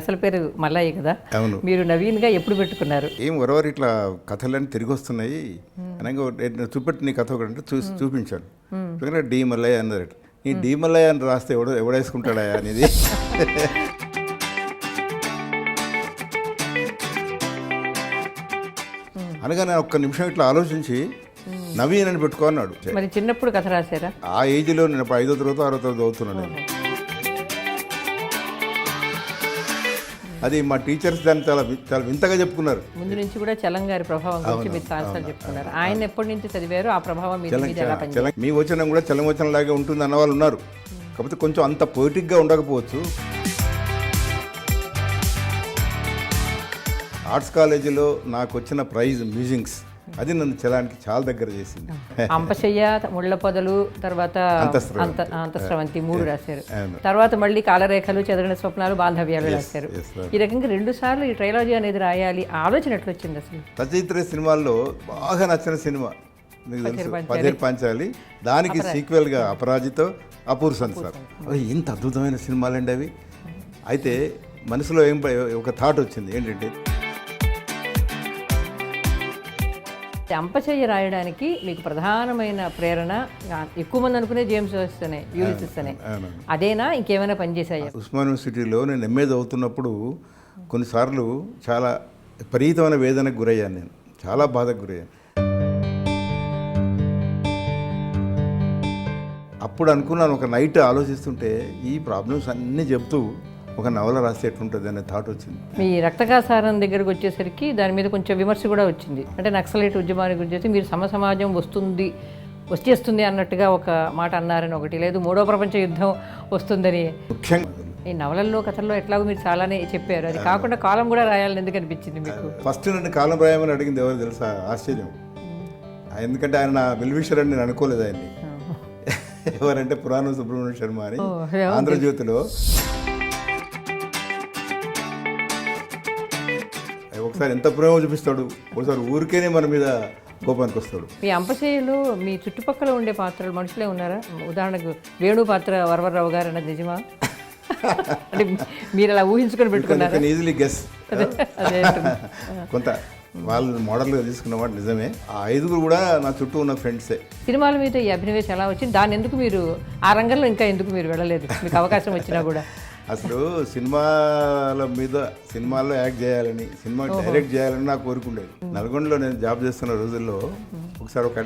అసలు పేరు మల్లయ్య కదా? అవును. మీరు నవీన్గా ఎప్పుడు పెట్టుకున్నారు? ఏం వరవరు ఇట్లా కథలన్నీ తిరిగి వస్తున్నాయి అనగా చూపెట్టి నీ కథ ఒకటి అంటే చూపించాను. డి మల్లయ్య అన్నారు. ఈ డి మల్లయ్య అని రాస్తే ఎవడేసుకుంటాడా అనేది. అనగా నేను ఒక్క నిమిషం ఇట్లా ఆలోచించి నవీన్ అని పెట్టుకో అన్నాడు. మరి చిన్నప్పుడు కథ రాశారా? ఆ ఏజ్లో నేను 5వ తరగతి 6వ తరగతి చదువుతున్నాను నేను. అది మా టీచర్స్ దాన్ని చాలా చాలా వింతగా చెప్పుకున్నారు. ముందు నుంచి కూడా చలంగారి ప్రభావం గురించి మీరు చాలాసార్లు చెప్పుకున్నారు. ఆయన ఎప్పటి నుంచి చదివారు, ఆ ప్రభావం మీ మీద ఎలా పనిచేసింది? మీ వచనం కూడా చలం లాగే ఉంటుంది అన్న వాళ్ళు ఉన్నారు. కాకపోతే కొంచెం అంత పొయిటిక్గా ఉండకపోవచ్చు. ఆర్ట్స్ కాలేజీలో నాకు వచ్చిన ప్రైజ్ మ్యూజిక్స్ అది నన్ను చలానికి చాలా దగ్గర చేసింది. అంపశయ్య, ముళ్ళ పొదలు, తర్వాత అంతఃస్రవంతి 3 రాశారు. తర్వాత మళ్ళీ కాలరేఖలు, చెదరిన స్వప్నాలు, బాంధవ్యాలు రాశారు. ఈ రకంగా 2 సార్లు ఈ ట్రైలాజీ అనేది రాయాలి ఆలోచన ఎట్లా వచ్చింది అసలు? రచయిత్రి సినిమాల్లో బాగా నచ్చిన సినిమా మీకు తెలుసు, పదేరు పంచాలి. దానికి సీక్వెల్గా అపరాజితో అపూర్ సంసార్. అవి ఎంత అద్భుతమైన సినిమాలండి అవి. అయితే మనసులో ఒక థాట్ వచ్చింది ఏంటంటే అంపశయ్య రాయడానికి మీకు ప్రధానమైన ప్రేరణ ఎక్కువ మంది అనుకునే జేమ్స్ జోయిస్ అనే, యూలిసిస్ అనే, అదేనా ఇంకేమైనా పనిచేశాయా? ఉస్మాన్ యూనివర్సిటీలో నేను ఎంఏ చదువుతున్నప్పుడు కొన్నిసార్లు చాలా విపరీతమైన వేదనకు గురయ్యాను. నేను చాలా బాధకు గురయ్యాను. అప్పుడు అనుకున్నాను, ఒక నైట్ ఆలోచిస్తుంటే ఈ ప్రాబ్లమ్స్ అన్నీ చెప్తూ ఒక నవల రాస్తే ఎట్లుంటుంది అనే థాట్ వచ్చింది. మీ రక్తకాసారం దగ్గరకు వచ్చేసరికి దాని మీద కొంచెం విమర్శ కూడా వచ్చింది. అంటే నక్సలైట్ ఉద్యమానికి గురించి మీరు సమాజం వచ్చేస్తుంది అన్నట్టుగా ఒక మాట అన్నారని ఒకటి, లేదు 3వ ప్రపంచ యుద్ధం వస్తుందని. ముఖ్యంగా ఈ నవలల్లో, కథల్లో ఎట్లాగో మీరు చాలానే చెప్పారు. అది కాకుండా కాలం కూడా రాయాలని ఎందుకు అనిపించింది మీకు? ఫస్ట్ నన్ను కాలం రాయమని అడిగింది ఎవరు తెలుసా? ఆశ్చర్యం. ఎందుకంటే ఆయన నా వెల్విషర్ అని నేను అనుకోలేదు ఆయన్ని. ఎవరంటే పురాణ సుబ్రహ్మణ్య శర్మ అని ఆంధ్రజ్యోతిలో ఒకసారి ఎంత ప్రేమ చూపిస్తాడు, ఒకసారి ఊరికేనే మన మీద కోపానికి వస్తాడు. మీ అంపశయ్యలో మీ చుట్టుపక్కల ఉండే పాత్రలు మనుషులే ఉన్నారా? ఉదాహరణకు వేణు పాత్ర వరవరరావు గారు అన్నది నిజమా? అంటే మీరు అలా ఊహించుకొని పెట్టుకున్నారు? Easily guess. కొంత వాళ్ళు మోడల్గా తీసుకున్నవాడు నిజమే. ఆ 5గురు కూడా నా చుట్టూ ఉన్న ఫ్రెండ్సే. సినిమాల మీద ఈ అభినవేశం ఎలా వచ్చింది? దాన్ని ఎందుకు మీరు ఆ రంగంలో ఇంకా ఎందుకు మీరు వెళ్ళలేదు? మీకు అవకాశం వచ్చినా కూడా. అసలు సినిమాల్లో యాక్ట్ చేయాలని, సినిమా డైరెక్ట్ చేయాలని నాకు కోరుకుండేది. నల్గొండలో నేను జాబ్ చేస్తున్న రోజుల్లో ఒకసారి ఒక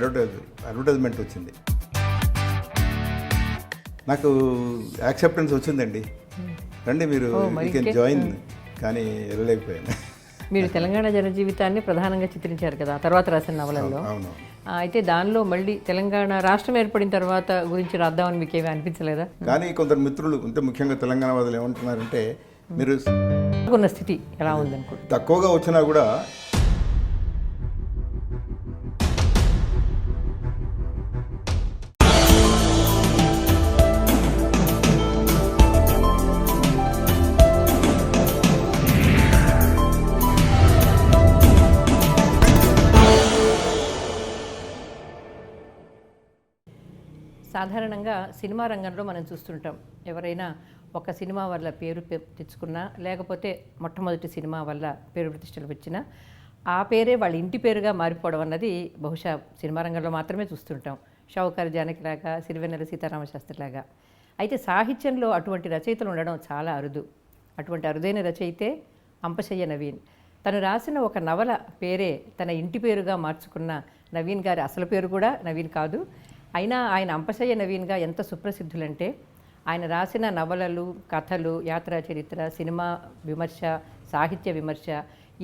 అడ్వర్టైజ్మెంట్ వచ్చింది. నాకు యాక్సెప్టెన్స్ వచ్చిందండి, రండి మీరు జాయిన్, కానీ వెళ్ళలేకపోయాను. మీరు తెలంగాణ జనజీవితాన్ని ప్రధానంగా చిత్రించారు కదా తర్వాత రాసిన నవలల్లో. అయితే దానిలో మళ్ళీ తెలంగాణ రాష్ట్రం ఏర్పడిన తర్వాత గురించి రాద్దామని మీకు ఏమీ అనిపించలేదా? కానీ కొందరు మిత్రులు అంటే ముఖ్యంగా తెలంగాణ వాదులు ఏమంటున్నారంటే, మీరు ఉన్న స్థితి ఎలా ఉందనుకో, తక్కువగా వచ్చినా కూడా సాధారణంగా సినిమా రంగంలో మనం చూస్తుంటాం, ఎవరైనా ఒక సినిమా వల్ల పేరు తెచ్చుకున్నా, లేకపోతే మొట్టమొదటి సినిమా వల్ల పేరు ప్రతిష్టలు వచ్చినా ఆ పేరే వాళ్ళ ఇంటి పేరుగా మారిపోవడం అన్నది బహుశా సినిమా రంగంలో మాత్రమే చూస్తుంటాం. షావుకారు జానకిలాగా, సిరివెన్నెల సీతారామశాస్త్రిలాగా. అయితే సాహిత్యంలో అటువంటి రచయితలు ఉండడం చాలా అరుదు. అటువంటి అరుదైన రచయితే అంపశయ్య నవీన్. తను రాసిన ఒక నవల పేరే తన ఇంటి పేరుగా మార్చుకున్న నవీన్ గారి అసలు పేరు కూడా నవీన్ కాదు. అయినా ఆయన అంపశయ్య నవీన్గా ఎంత సుప్రసిద్ధులంటే, ఆయన రాసిన నవలలు, కథలు, యాత్రా చరిత్ర, సినిమా విమర్శ, సాహిత్య విమర్శ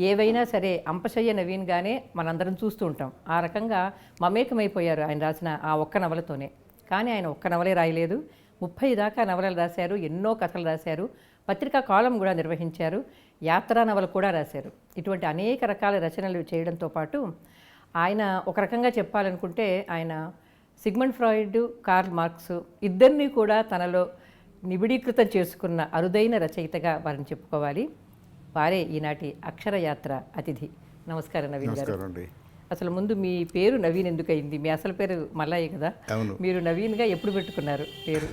ఏవైనా సరే అంపశయ్య నవీన్గానే మనందరం చూస్తూ ఉంటాం. ఆ రకంగా మమేకమైపోయారు ఆయన రాసిన ఆ ఒక్క నవలతోనే. కానీ ఆయన ఒక్క నవలే రాయలేదు, 30 దాకా నవలలు రాశారు, ఎన్నో కథలు రాశారు, పత్రికా కాలం కూడా నిర్వహించారు, యాత్రా నవల కూడా రాశారు. ఇటువంటి అనేక రకాల రచనలు చేయడంతో పాటు ఆయన ఒక రకంగా చెప్పాలనుకుంటే ఆయన సిగ్మండ్ ఫ్రాయిడ్, కార్ల్ మార్క్స్ ఇద్దరినీ కూడా తనలో నిబిడీకృతం చేసుకున్న అరుదైన రచయితగా వారిని చెప్పుకోవాలి. వారే ఈనాటి అక్షరయాత్ర అతిథి. నమస్కారం నవీన్ గారు. అసలు ముందు మీ పేరు నవీన్ ఎందుకు అయింది? మీ అసలు పేరు మల్లయ్య కదా, మీరు నవీన్గా ఎప్పుడు పెట్టుకున్నారు పేరు?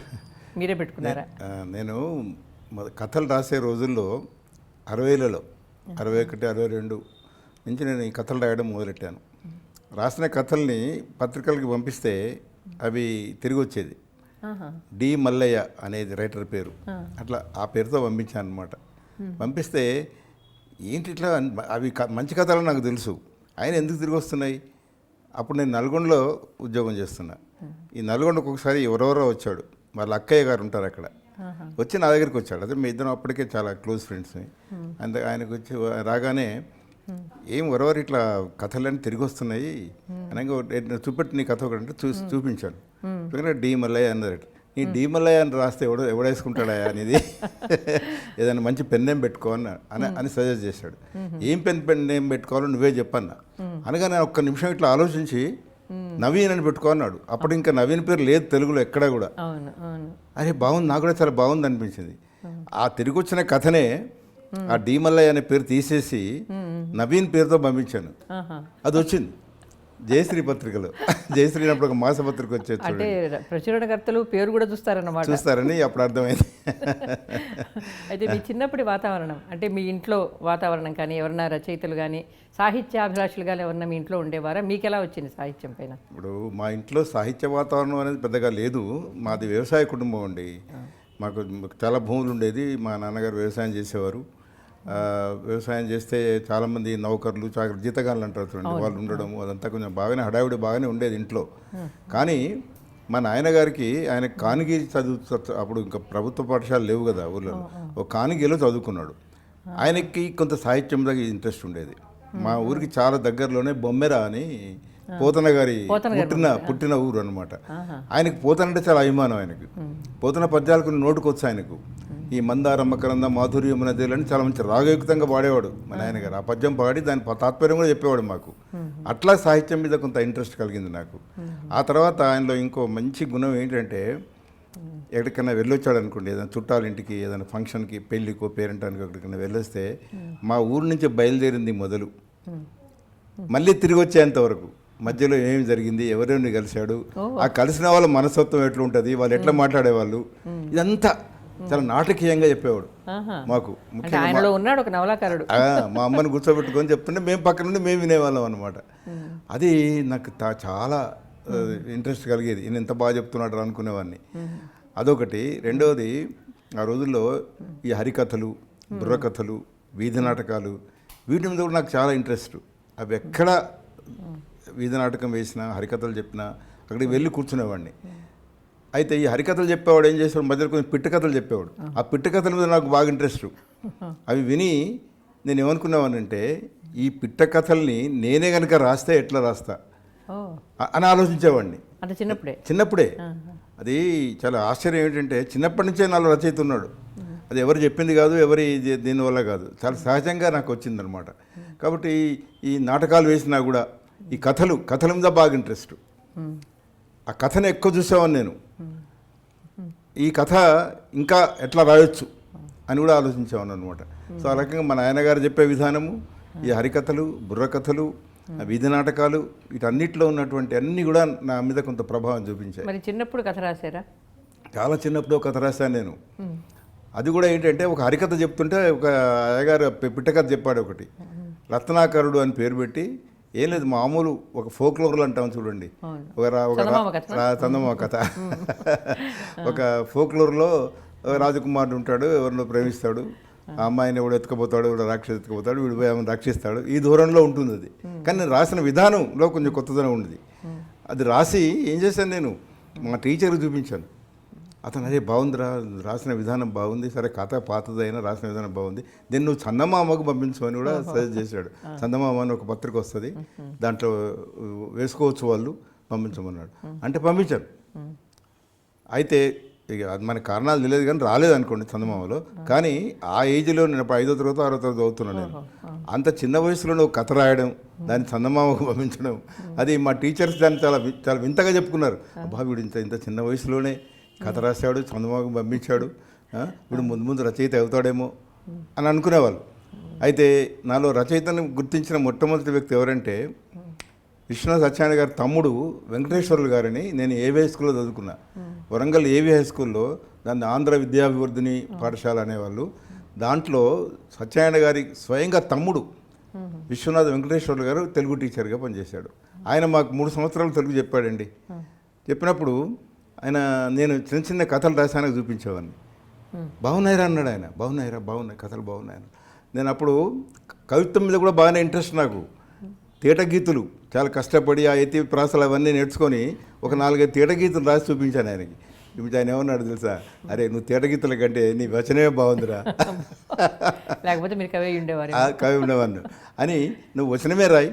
మీరే పెట్టుకున్నారా? నేను కథలు రాసే రోజుల్లో 60లలో 61, 62 నుంచి నేను ఈ కథలు రాయడం మొదలెట్టాను. రాసిన కథల్ని పత్రికలకి పంపిస్తే అవి తిరిగి వచ్చేది. డి మల్లయ్య అనేది రైటర్ పేరు, అట్లా ఆ పేరుతో పంపించాను అనమాట. పంపిస్తే ఏంటి ఇట్లా అవి మంచి కథలు నాకు తెలుసు, ఆయన ఎందుకు తిరిగి వస్తున్నాయి. అప్పుడు నేను నల్గొండలో ఉద్యోగం చేస్తున్నా. ఈ నల్గొండకు ఒకసారి ఎవరెవరో వచ్చాడు, వాళ్ళ అక్కయ్య గారు ఉంటారు అక్కడ, వచ్చి నా దగ్గరికి వచ్చాడు. అదే మీ ఇద్దరం అప్పటికే చాలా క్లోజ్ ఫ్రెండ్స్ని. ఆయనకు వచ్చి రాగానే ఏం ఎవరెవరు ఇట్లా కథలన్నీ తిరిగి వస్తున్నాయి అనగా చూపెట్టి నీ కథ ఒకటి చూపించాను. డి మల్లయ్య అన్నదట. నీ డి మల్లయ్య అని రాస్తే ఎవడేసుకుంటాడా అనేది ఏదైనా మంచి పెన్ నేమ్ పెట్టుకో అని సజెస్ట్ చేశాడు. ఏం పెన్ నేమ్ పెట్టుకోవాలో నువ్వే చెప్పన్నా అనగానే ఒక్క నిమిషం ఇట్లా ఆలోచించి నవీన్ అని పెట్టుకో అన్నాడు. అప్పుడు ఇంకా నవీన్ పేరు లేదు తెలుగులో ఎక్కడా కూడా. అరే బాగుంది, నాకు కూడా చాలా బాగుంది అనిపించింది. ఆ తిరిగి వచ్చిన కథనే ఆ డి మల్లయ్య అనే పేరు తీసేసి నవీన్ పేరుతో పంపించాను. అది వచ్చింది జయశ్రీ పత్రికలో. జయశ్రీ అప్పుడు ఒక మాసపత్రిక వచ్చేది, అంటే ప్రచురణకర్తలు పేరు కూడా చూస్తారని అప్పుడు అర్థమైంది. అయితే మీ చిన్నప్పటి వాతావరణం, అంటే మీ ఇంట్లో వాతావరణం కానీ, ఎవరన్నా రచయితలు కానీ, సాహిత్యాభిలాషులు కానీ ఎవరన్నా మీ ఇంట్లో ఉండేవారా? మీకు ఎలా వచ్చింది సాహిత్యం పైన? ఇప్పుడు మా ఇంట్లో సాహిత్య వాతావరణం అనేది పెద్దగా లేదు. మాది వ్యవసాయ కుటుంబం అండి. మాకు చాలా భూములు ఉండేది. మా నాన్నగారు వ్యవసాయం చేసేవారు. వ్యవసాయం చేస్తే చాలామంది నౌకర్లు జీతగాళ్ళు అంటారు చూడండి, వాళ్ళు ఉండడం అదంతా కొంచెం బాగానే హడావిడి బాగానే ఉండేది ఇంట్లో. కానీ మా నాయనగారికి ఆయన కానిగి అప్పుడు ఇంకా ప్రభుత్వ పాఠశాలలు లేవు కదా ఊళ్ళో, ఒక కానిగిలో చదువుకున్నాడు. ఆయనకి కొంత సాహిత్యం దగ్గర ఇంట్రెస్ట్ ఉండేది. మా ఊరికి చాలా దగ్గరలోనే బొమ్మెర అని పోతన గారి పుట్టిన ఊరు అనమాట. ఆయనకి పోతన అంటే చాలా అభిమానం. ఆయనకి పోతన పద్యాలకు నోటుకొచ్చు. ఆయనకు ఈ మందారమ్మ కరంద మాధుర్యమున దేలని చాలా మంచి రాగయుక్తంగా పాడేవాడు మా నాయనగారు. ఆ పద్యం పాడి దాని తాత్పర్యం కూడా చెప్పేవాడు మాకు. అట్లా సాహిత్యం మీద కొంత ఇంట్రెస్ట్ కలిగింది నాకు. ఆ తర్వాత ఆయనలో ఇంకో మంచి గుణం ఏంటంటే, ఎక్కడికైనా వెళ్ళొచ్చాడు అనుకోండి, ఏదైనా చుట్టాల ఇంటికి, ఏదైనా ఫంక్షన్కి, పెళ్ళికో పేరెంటానికి ఎక్కడికైనా వెళ్ళొస్తే మా ఊరు నుంచి బయలుదేరింది మొదలు మళ్ళీ తిరిగి వచ్చేంత వరకు మధ్యలో ఏమి జరిగింది, ఎవరెవరిని కలిశాడు, ఆ కలిసిన వాళ్ళ మనస్తత్వం ఎట్లుంటుంది, వాళ్ళు ఎట్లా మాట్లాడేవాళ్ళు, ఇదంతా చాలా నాటకీయంగా చెప్పేవాడు మాకు. ముఖ్యంగా ఉన్నాడు ఒక నవలాకారుడు. మా అమ్మని కూర్చోబెట్టుకొని చెప్తుంటే మేము పక్క నుండి మేము వినేవాళ్ళం అనమాట. అది నాకు చాలా ఇంట్రెస్ట్ కలిగేది. ఈయన ఎంత బాగా చెప్తున్నాడు అనుకునేవాడిని. అదొకటి. రెండవది, ఆ రోజుల్లో ఈ హరికథలు, బుర్రకథలు, వీధి నాటకాలు, వీటి మీద కూడా నాకు చాలా ఇంట్రెస్ట్. అవి ఎక్కడ వీధి నాటకం వేసినా, హరికథలు చెప్పినా అక్కడికి వెళ్ళి కూర్చునేవాడిని. అయితే ఈ హరికథలు చెప్పేవాడు ఏం చేసేవాడు, మధ్యలో కొంచెం పిట్ట కథలు చెప్పేవాడు. ఆ పిట్ట కథల మీద నాకు బాగా ఇంట్రెస్ట్. అవి విని నేను ఏమనుకునేవానంటే, ఈ పిట్ట కథల్ని నేనే కనుక రాస్తే ఎట్లా రాస్తా అని ఆలోచించేవాడిని. అంటే చిన్నప్పుడే. అది చాలా ఆశ్చర్యం ఏంటంటే, చిన్నప్పటి నుంచే నాలో రచయిత ఉన్నాడు. అది ఎవరు చెప్పింది కాదు, ఎవరి దీనివల్ల కాదు, చాలా సహజంగా నాకు వచ్చిందనమాట. కాబట్టి ఈ నాటకాలు వేసినా కూడా ఈ కథల మీద బాగా ఇంట్రెస్ట్. ఆ కథను ఎక్కువ చూసేవాడిని నేను. ఈ కథ ఇంకా ఎట్లా రాయొచ్చు అని కూడా ఆలోచించేవాను అనమాట. సో ఆ రకంగా మా నాయనగారు చెప్పే విధానము, ఈ హరికథలు, బుర్రకథలు, వీధి నాటకాలు, వీటన్నిటిలో ఉన్నటువంటి అన్నీ కూడా నా మీద కొంత ప్రభావం చూపించాయి. మరి చిన్నప్పుడు కథ రాశారా? చాలా చిన్నప్పుడు కథ రాశాను నేను. అది కూడా ఏంటంటే, ఒక హరికథ చెప్తుంటే ఒక అయ్యగారు పిట్టకథ చెప్పాడు ఒకటి, రత్నాకరుడు అని పేరు పెట్టి. ఏం లేదు, మామూలు ఒక ఫోక్లోర్లు అంటాం చూడండి, చందమామ కథ. ఒక ఫోక్లోర్లో రాజకుమారుడు ఉంటాడు, ఎవరినో ప్రేమిస్తాడు, ఆ అమ్మాయిని ఎవడు ఎత్తుకుపోతాడు, ఎవడు రాక్షసు ఎత్తుకుపోతాడు, వీడు పోయి ఆమెను రక్షిస్తాడు. ఈ దూరంలో ఉంటుంది అది. కానీ నేను రాసిన విధానంలో కొంచెం కొత్తదనం ఉంది. అది రాసి ఏం చేశాను, నేను మా టీచర్కి చూపించాను. అతను అదే బాగుందిరా, రాసిన విధానం బాగుంది, సరే కథ పాతదైనా రాసిన విధానం బాగుంది, దీన్ని నువ్వు చందమామకు పంపించు అని కూడా సజెస్ట్ చేశాడు. చందమామ అని ఒక పత్రిక వస్తుంది, దాంట్లో వేసుకోవచ్చు వాళ్ళు, పంపించమన్నాడు. అంటే పంపించాను. అయితే ఇక అది మన కారణాలు తెలియదు కానీ రాలేదు అనుకోండి చందమామలో. కానీ ఆ ఏజ్లో నేను 5వ తరగతి 6వ తరగతి చదువుతున్నాను నేను. అంత చిన్న వయసులో నువ్వు కథ రాయడం, దాన్ని చందమామకు పంపించడం, అది మా టీచర్స్ దాన్ని చాలా వింతగా చెప్పుకున్నారు. అబ్బా వీడు ఇంత చిన్న వయసులోనే కథ రాశాడు, చందమామకు పంపించాడు, వీడు ముందు రచయిత అవుతాడేమో అని అనుకునేవాళ్ళు. అయితే నాలో రచయితను గుర్తించిన మొట్టమొదటి వ్యక్తి ఎవరంటే, విశ్వనాథ సత్యనారాయణ గారి తమ్ముడు వెంకటేశ్వర్లు గారిని. నేను ఏవి హై స్కూల్లో చదువుకున్నా, వరంగల్ ఏవి హై స్కూల్లో, దాన్ని ఆంధ్ర విద్యాభివృద్ధిని పాఠశాల అనేవాళ్ళు. దాంట్లో సత్యనారాయణ గారి స్వయంగా తమ్ముడు విశ్వనాథ వెంకటేశ్వర్లు గారు తెలుగు టీచర్గా పనిచేశాడు. ఆయన మాకు 3 సంవత్సరాలు తెలుగు చెప్పాడండి. చెప్పినప్పుడు ఆయన నేను చిన్న చిన్న కథలు రాశానికి చూపించేవాడిని. బాగున్నాయిరా అన్నాడు ఆయన. బాగున్నాయి కథలు బాగున్నాయి. నేను అప్పుడు కవిత్వం మీద కూడా బాగానే ఇంట్రెస్ట్ నాకు. తేటగీతులు చాలా కష్టపడి ఆ ఎత్తి ప్రాసలు అవన్నీ నేర్చుకొని ఒక 4-5 తేటగీతులు రాసి చూపించాను ఆయనకి. ఇప్పుడు ఆయన ఏమన్నాడు తెలుసా, అరే నువ్వు తేటగీతుల కంటే నీ వచనమే బాగుందిరా, లేకపోతే మీరు కవి ఉండేవారు, కవి ఉండేవాడిని అని, నువ్వు వచనమే రాయి,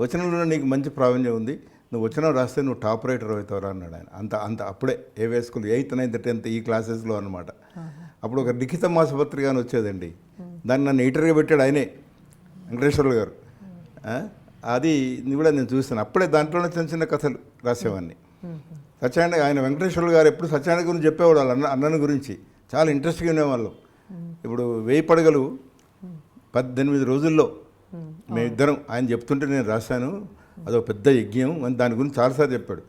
వచనంలో నీకు మంచి ప్రావీణ్యం ఉంది, నువ్వు వచనం రాస్తే నువ్వు టాప్ రైటర్ అవుతావురా అన్నాడు ఆయన. అంత అప్పుడే ఏవే స్కూల్ 8th, 9th, 10th ఈ క్లాసెస్లో అనమాట. అప్పుడు ఒక లిఖిత మాసపత్రిక అని వచ్చేదండి, దాన్ని నన్ను ఎడిటర్గా పెట్టాడు ఆయనే, వెంకటేశ్వర్లు గారు. అది కూడా నేను చూస్తాను. అప్పుడే దాంట్లోనే చిన్న చిన్న కథలు రాసేవాడిని. సత్యనారాయణ ఆయన వెంకటేశ్వర్లు గారు ఎప్పుడు సత్యనారాయణ గురించి చెప్పేవాడు, వాళ్ళ అన్నని గురించి చాలా ఇంట్రెస్ట్గా ఉండేవాళ్ళం. ఇప్పుడు 1000 పడగలు 18 రోజుల్లో మేమిద్దరం ఆయన చెప్తుంటే నేను రాశాను, అదొక పెద్ద యజ్ఞం అని దాని గురించి చాలాసార్లు చెప్పాడు.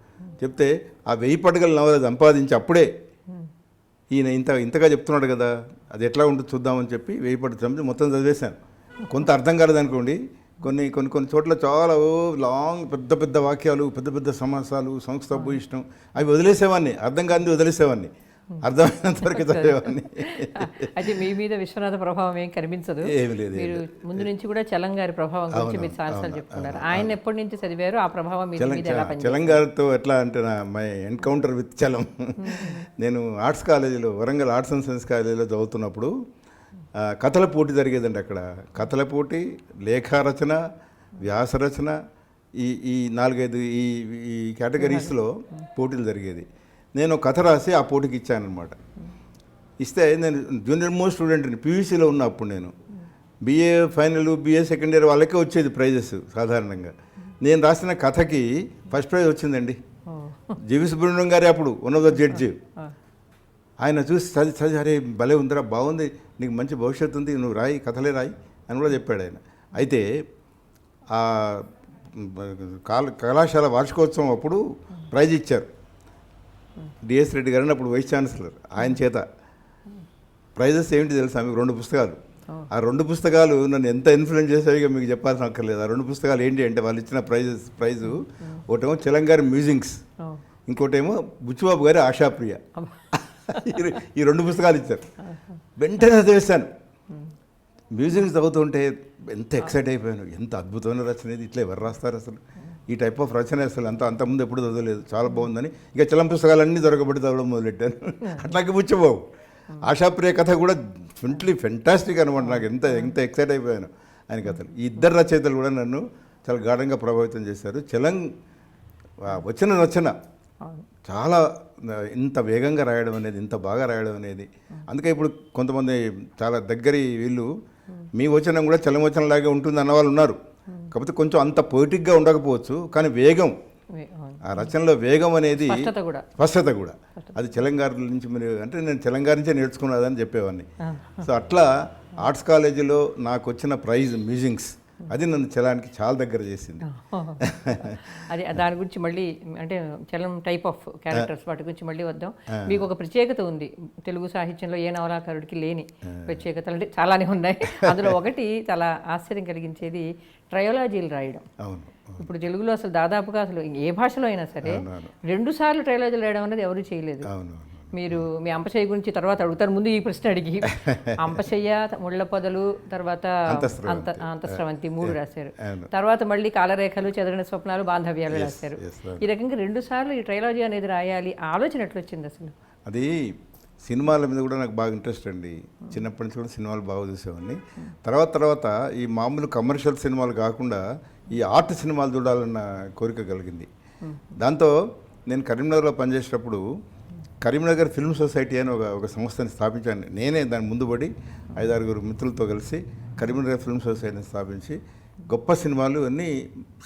చెప్తే ఆ 1000 పడగల నవల సంపాదించి అప్పుడే ఈయన ఇంతగా చెప్తున్నాడు కదా, అది ఎట్లా ఉంటుంది చూద్దామని చెప్పి 1000 పడగలు మొత్తం చదివేశాను. కొంత అర్థం కాలేదనుకోండి, కొన్ని చోట్ల చాలా లాంగ్ పెద్ద వాక్యాలు, పెద్ద సమాసాలు, సంస్థాభూయిష్టం అవి వదిలేసేవాడిని, అర్థం కాని వదిలేసేవాడిని, అర్థమైనంత వరకు చదివేవాడిని. అయితే మీ మీద విశ్వనాథ ప్రభావం ఏం కనిపించదు, ఏమి లేదు. మీరు ముందు నుంచి కూడా చలం గారి ప్రభావం గురించి మీరు చాలాసార్లు చెప్తున్నారు. ఆయన ఎప్పటి నుంచి చదివారు, ఆ ప్రభావం చలం గారితో ఎట్లా అంటే మై ఎన్కౌంటర్ విత్ చలం. నేను ఆర్ట్స్ కాలేజీలో, వరంగల్ ఆర్ట్స్ అండ్ సైన్స్ కాలేజీలో చదువుతున్నప్పుడు కథల పోటీ జరిగేదండి. అక్కడ కథల పోటీ, లేఖారచన, వ్యాసరచన, ఈ 4-5 ఈ కేటగిరీస్లో పోటీలు జరిగేది. నేను కథ రాసి ఆ పోటీకి ఇచ్చానమాట. ఇస్తే నేను జూనియర్ మోస్ట్ స్టూడెంట్, పీయూసీలో ఉన్నప్పుడు నేను BA final, BA second year వాళ్ళకే వచ్చేది ప్రైజెస్ సాధారణంగా. నేను రాసిన కథకి ఫస్ట్ ప్రైజ్ వచ్చిందండి. జీవి సుబ్రహ్మణ్యం గారే అప్పుడు వన్ ఆఫ్ ద జడ్జి. ఆయన చూసి చదివి అరే భలే ఉందిరా, బాగుంది, నీకు మంచి భవిష్యత్తు ఉంది, నువ్వు రాయి, కథలే రాయి అని కూడా చెప్పాడు ఆయన. అయితే ఆ కళాశాల వార్షికోత్సవం అప్పుడు ప్రైజ్ ఇచ్చారు. డిఎస్ రెడ్డి గారిని అప్పుడు వైస్ ఛాన్సలర్, ఆయన చేత ప్రైజెస్ ఏంటి తెలుసా మీకు? 2 పుస్తకాలు. ఆ 2 పుస్తకాలు నన్ను ఎంత ఇన్ఫ్లుయెన్స్ చేసాయిగా మీకు చెప్పాల్సిన అక్కర్లేదు. ఆ 2 పుస్తకాలు ఏంటి అంటే వాళ్ళు ఇచ్చిన ప్రైజు ఒకటేమో చలం గారి మ్యూజింగ్స్, ఇంకోటేమో బుచ్చిబాబు గారి ఆశాప్రియ. ఈ 2 పుస్తకాలు ఇచ్చారు. వెంటనే చదివేశాను. మ్యూజిక్స్ చదువుతుంటే ఎంత ఎక్సైట్ అయిపోయాను, ఎంత అద్భుతమైన రచన ఇది, ఇట్లా ఎవరు రాస్తారు అసలు, ఈ టైప్ ఆఫ్ రచన అసలు అంతకుముందు ఎప్పుడు చదవలేదు, చాలా బాగుందని ఇక చలం పుస్తకాలన్నీ దొరకబడి చదవడం మొదలెట్టాను. అట్లాగే బుచ్చిబాబు ఆశాప్రియ కథ కూడా ఫెంటాస్టిక్ అనమాట. నాకు ఎంత ఎక్సైట్ అయిపోయాను ఆయన కథలు. ఈ 2 రచయితలు కూడా నన్ను చాలా గాఢంగా ప్రభావితం చేశారు. చలం వచ్చిన రచన చాలా ఇంత వేగంగా రాయడం అనేది, ఇంత బాగా రాయడం అనేది. అందుకే ఇప్పుడు కొంతమంది చాలా దగ్గరి వీళ్ళు మీ వచనం కూడా చలం వచనంలాగే ఉంటుంది అన్న వాళ్ళు ఉన్నారు. కాకపోతే కొంచెం అంత పొయిటిక్గా ఉండకపోవచ్చు, కానీ వేగం, ఆ రచనలో వేగం అనేది, స్పష్టత కూడా అది చలంగారి నుంచి మీరు అంటే నేను చలంగారి నుంచే నేర్చుకున్నదని చెప్పేవాడిని. సో అట్లా ఆర్ట్స్ కాలేజీలో నాకు వచ్చిన ప్రైజ్ మ్యూజింగ్స్ అది నన్ను చలానికి చాలా దగ్గర చేసింది. అది దాని గురించి మళ్ళీ అంటే చలం టైప్ ఆఫ్ క్యారెక్టర్స్ వాటి గురించి మళ్ళీ వద్దాం. మీకు ఒక ప్రత్యేకత ఉంది తెలుగు సాహిత్యంలో, ఏ నవలాకారుడికి లేని ప్రత్యేకతలు అంటే చాలానే ఉన్నాయి. అందులో ఒకటి చాలా ఆశ్చర్యం కలిగించేది ట్రయోలాజీలు రాయడం. ఇప్పుడు తెలుగులో అసలు దాదాపుగా అసలు ఏ భాషలో అయినా సరే 2 సార్లు ట్రయోలాజీలు రాయడం అనేది ఎవరు చేయలేదు. మీరు మీ అంపశయ్య గురించి తర్వాత అడుగుతారు, ముందు ఈ ప్రశ్న అడిగి. అంపశయ్య, ముళ్ళ పొదలు, తర్వాత అంతఃస్రవంతి 3 రాశారు. తర్వాత మళ్ళీ కాలరేఖలు, చెదరిన స్వప్నాలు, బాంధవ్యాలు రాశారు. ఈ రకంగా 2 సార్లు ఈ ట్రైలాజీ అనేది రాయాలి ఆలోచన ఎట్లా వచ్చింది అసలు? అది సినిమాల మీద కూడా నాకు బాగా ఇంట్రెస్ట్ అండి. చిన్నప్పటి నుంచి కూడా సినిమాలు బాగా చూసేవాడిని. తర్వాత ఈ మామూలు కమర్షియల్ సినిమాలు కాకుండా ఈ ఆర్ట్ సినిమాలు చూడాలన్న కోరిక కలిగింది. దాంతో నేను కరీంనగర్లో పనిచేసేటప్పుడు కరీంనగర్ ఫిల్మ్ సొసైటీ అని ఒక సంస్థని స్థాపించాను. నేనే దాని ముందుబడి 5-6 మిత్రులతో కలిసి కరీంనగర్ ఫిల్మ్ సొసైటీని స్థాపించి గొప్ప సినిమాలు అన్నీ